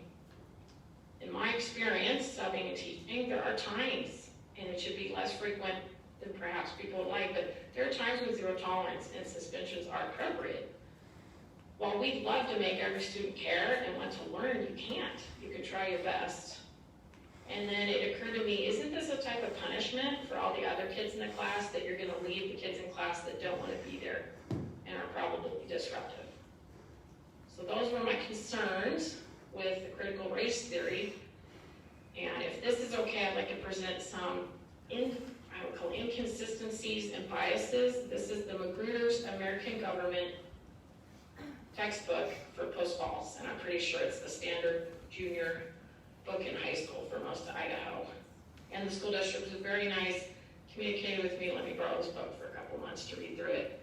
In my experience, being a teaching, there are times, and it should be less frequent than perhaps people would like, but there are times when zero tolerance and suspensions are appropriate. While we'd love to make every student care and want to learn, you can't. You can try your best. And then it occurred to me, isn't this a type of punishment for all the other kids in the class that you're going to leave the kids in class that don't want to be there and are probably disruptive? So those were my concerns with the critical race theory. And if this is okay, I'd like to present some I would call inconsistencies and biases. This is the McGeachin's American Government textbook for post-falls, and I'm pretty sure it's the standard junior book in high school for most of Idaho. And the school district was very nice, communicated with me, let me borrow this book for a couple months to read through it.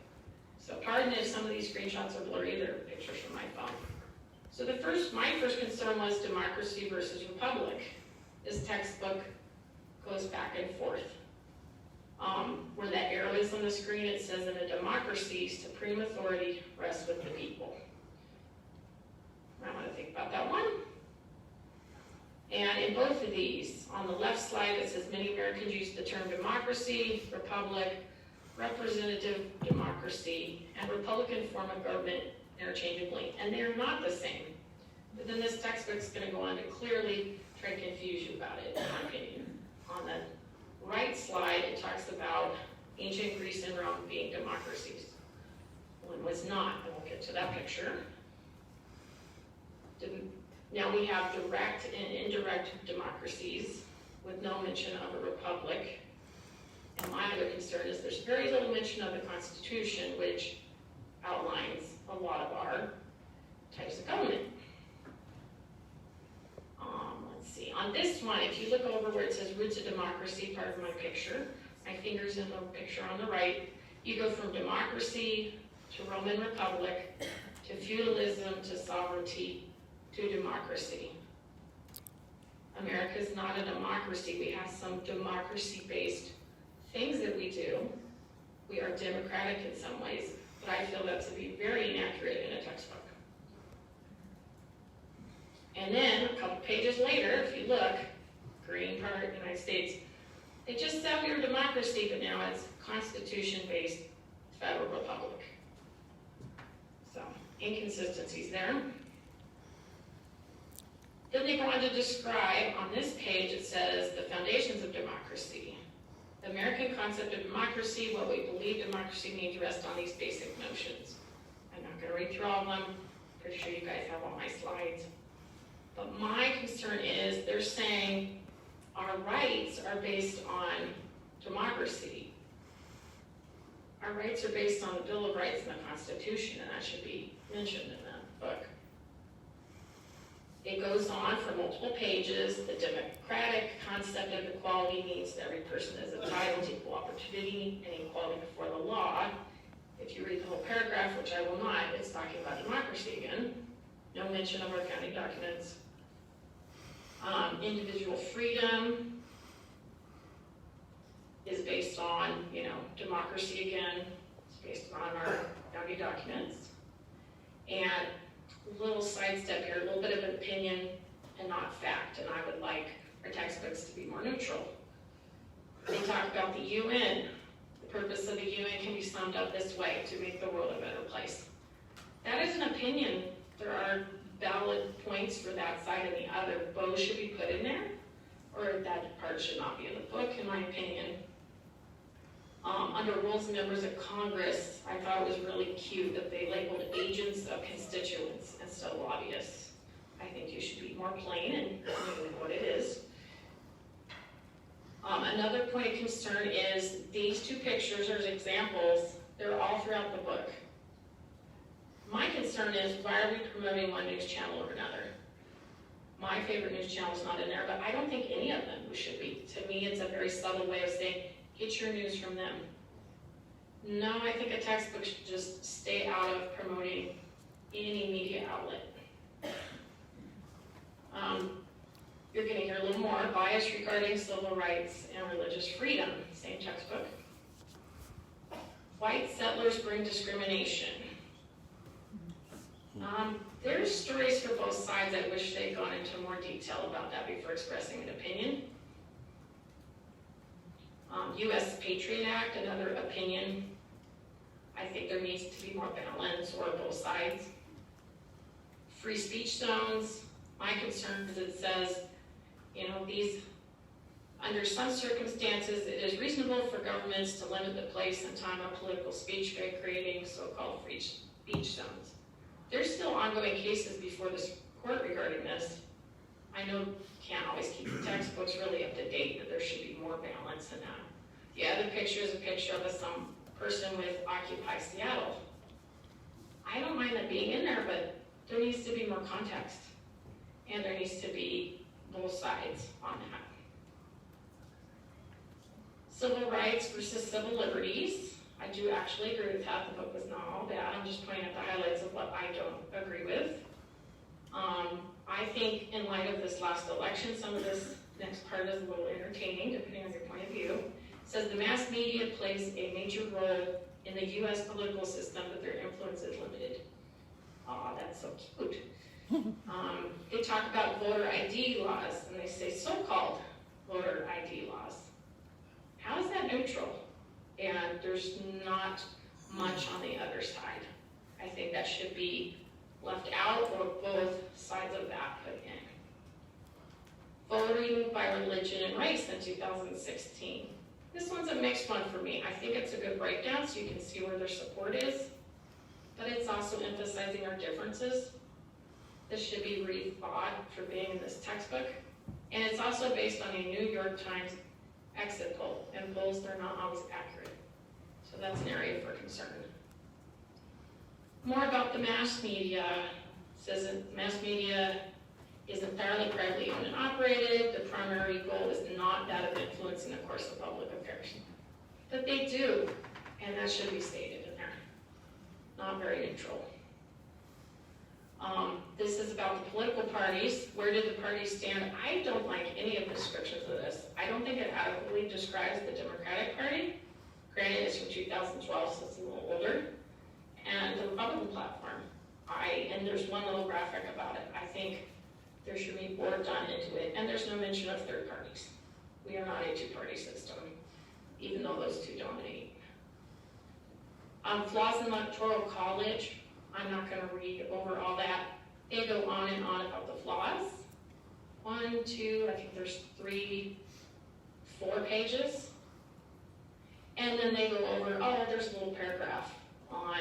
So pardon if some of these screenshots are blurry, they're pictures from my phone. So my first concern was democracy versus republic. This textbook goes back and forth. Where that arrow is on the screen, it says in a democracy, supreme authority rests with the people. I want to think about that one. And in both of these, on the left slide, it says many Americans use the term democracy, republic, representative democracy, and Republican form of government interchangeably, and they are not the same. But then this textbook is going to go on to clearly try to confuse you about it, in my opinion. On the right slide, it talks about ancient Greece and Rome being democracies. One was not, and we'll get to that picture. Now we have direct and indirect democracies with no mention of a republic. And my other concern is there's very little mention of the Constitution, which outlines a lot of our types of government. Let's see, on this one, if you look over where it says roots of democracy, part of my picture, my finger's in the picture on the right, you go from democracy to Roman Republic to feudalism to sovereignty to democracy. America is not a democracy. We have some democracy-based things that we do. We are democratic in some ways, but I feel that to be very inaccurate in a textbook. And then, a couple pages later, if you look, green part, United States, they just said we were a democracy, but now it's constitution-based federal republic. So, inconsistencies there. Then they go on to describe, on this page it says the foundations of democracy. The American concept of democracy, what we believe democracy means, rests on these basic notions. I'm not going to read through all of them. Pretty sure you guys have all my slides. But my concern is they're saying our rights are based on democracy. Our rights are based on the Bill of Rights and the Constitution, and that should be mentioned in that book. It goes on for multiple pages. The democratic concept of equality means that every person is entitled to equal opportunity and equality before the law. If you read the whole paragraph, which I will not, it's talking about democracy again. No mention of our founding documents. Individual freedom is based on, democracy again. It's based on our founding documents. And a little sidestep here, a little bit of an opinion and not fact, and I would like our textbooks to be more neutral. They talk about the UN. The purpose of the UN can be summed up this way: to make the world a better place. That is an opinion. There are valid points for that side and the other. Both should be put in there, or that part should not be in the book, in my opinion. Under rules and members of Congress, I thought it was really cute that they labeled agents of constituents instead of lobbyists. I think you should be more plain and mean what it is. Another point of concern is these two pictures are examples. They're all throughout the book. My concern is, why are we promoting one news channel over another? My favorite news channel is not in there, but I don't think any of them should be. To me, it's a very subtle way of saying, get your news from them. No, I think a textbook should just stay out of promoting any media outlet. You're going to hear a little more bias regarding civil rights and religious freedom. Same textbook. White settlers bring discrimination. There's stories for both sides. I wish they'd gone into more detail about that before expressing an opinion. U.S. Patriot Act, another opinion. I think there needs to be more balance, or both sides. Free speech zones. My concern is it says, these, under some circumstances, it is reasonable for governments to limit the place and time of political speech by creating so-called free speech zones. There's still ongoing cases before this court regarding this. I know you can't always keep the textbooks really up to date, but there should be more balance in that. The other picture is a picture of some person with Occupy Seattle. I don't mind that being in there, but there needs to be more context. And there needs to be both sides on that. Civil rights versus civil liberties. I do actually agree with that. The book was not all bad. I'm just pointing out the highlights of what I don't agree with. I think in light of this last election, some of this next part is a little entertaining, depending on your point of view. It says the mass media plays a major role in the U.S. political system, but their influence is limited. Aw, that's so cute. They talk about voter ID laws, and they say so-called voter ID laws. How is that neutral? And there's not much on the other side. I think that should be left out, or both sides of that put in. Voting by religion and race in 2016. This one's a mixed one for me. I think it's a good breakdown so you can see where their support is, but it's also emphasizing our differences. This should be rethought for being in this textbook. And it's also based on a New York Times exit poll, and polls, they're not always accurate. So that's an area for concern. More about the mass media. It says that mass media is entirely privately owned and operated. The primary goal is not that of influencing the course of public affairs. But they do, and that should be stated in there. Not very neutral. This is about the political parties. Where did the parties stand? I don't like any of the descriptions of this. I don't think it adequately describes the Democratic Party. Granted, it's from 2012, so it's a little older. And the Republican platform. And there's one little graphic about it. I think there should be more done into it. And there's no mention of third parties. We are not a two-party system, even though those two dominate. Flaws in electoral college. I'm not going to read over all that. They go on and on about the flaws. 1, 2, I think there's 3, 4 pages. And then they go over, oh, there's a little paragraph on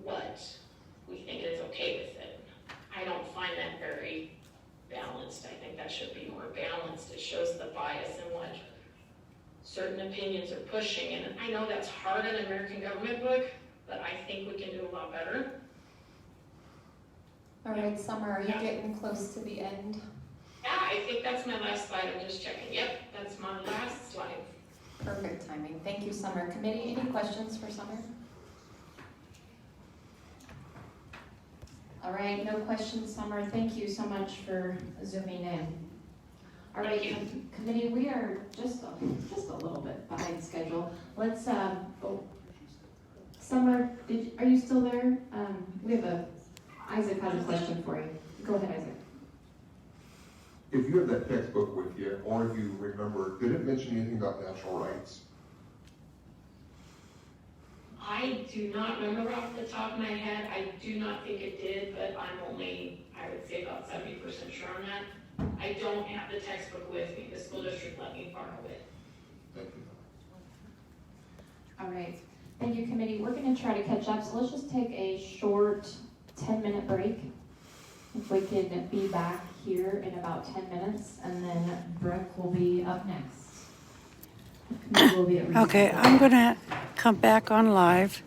what we think is okay with it. I don't find that very balanced. I think that should be more balanced. It shows the bias in what certain opinions are pushing. And I know that's hard in an American government book, but I think we can do a lot better. All right, Summer, are you getting close to the end? Yeah, I think that's my last slide. I'm just checking. Yep, that's my last slide. Perfect timing. Thank you, Summer. Committee, any questions for Summer? All right, no questions, Summer. Thank you so much for zooming in. All right, committee, we are just a little bit behind schedule. Let's, Summer, are you still there? Isaac has a question for you. Go ahead, Isaac. If you have that textbook with you, or if you remember, did it mention anything about natural rights? I do not remember off the top of my head. I do not think it did, but I'm only, I would say about 70% sure on that. I don't have the textbook with me. The school district let me borrow it. Thank you. All right. Thank you, committee. We're going to try to catch up, so let's just take a short 10-minute break. If we can be back here in about 10 minutes, and then Brooke will be up next. Okay, I'm going to come back on live.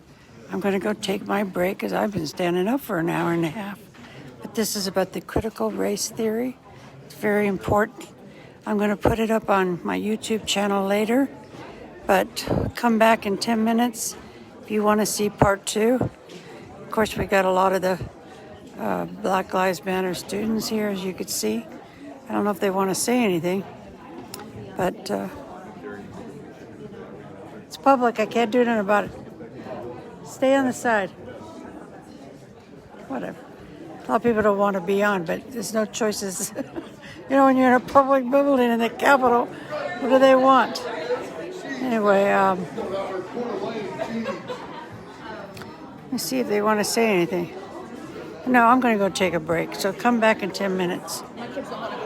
I'm going to go take my break because I've been standing up for an hour and a half. But this is about the critical race theory. It's very important. I'm going to put it up on my YouTube channel later. But come back in 10 minutes if you want to see part 2. Of course, we got a lot of the Black Lives Matter students here, as you could see. I don't know if they want to say anything, but it's public. I can't do anything about it. Stay on the side. Whatever. A lot of people don't want to be on, but there's no choices. You know, when you're in a public building in the Capitol, what do they want? Anyway, let me see if they want to say anything. No, I'm going to go take a break, so come back in 10 minutes. My kids don't want to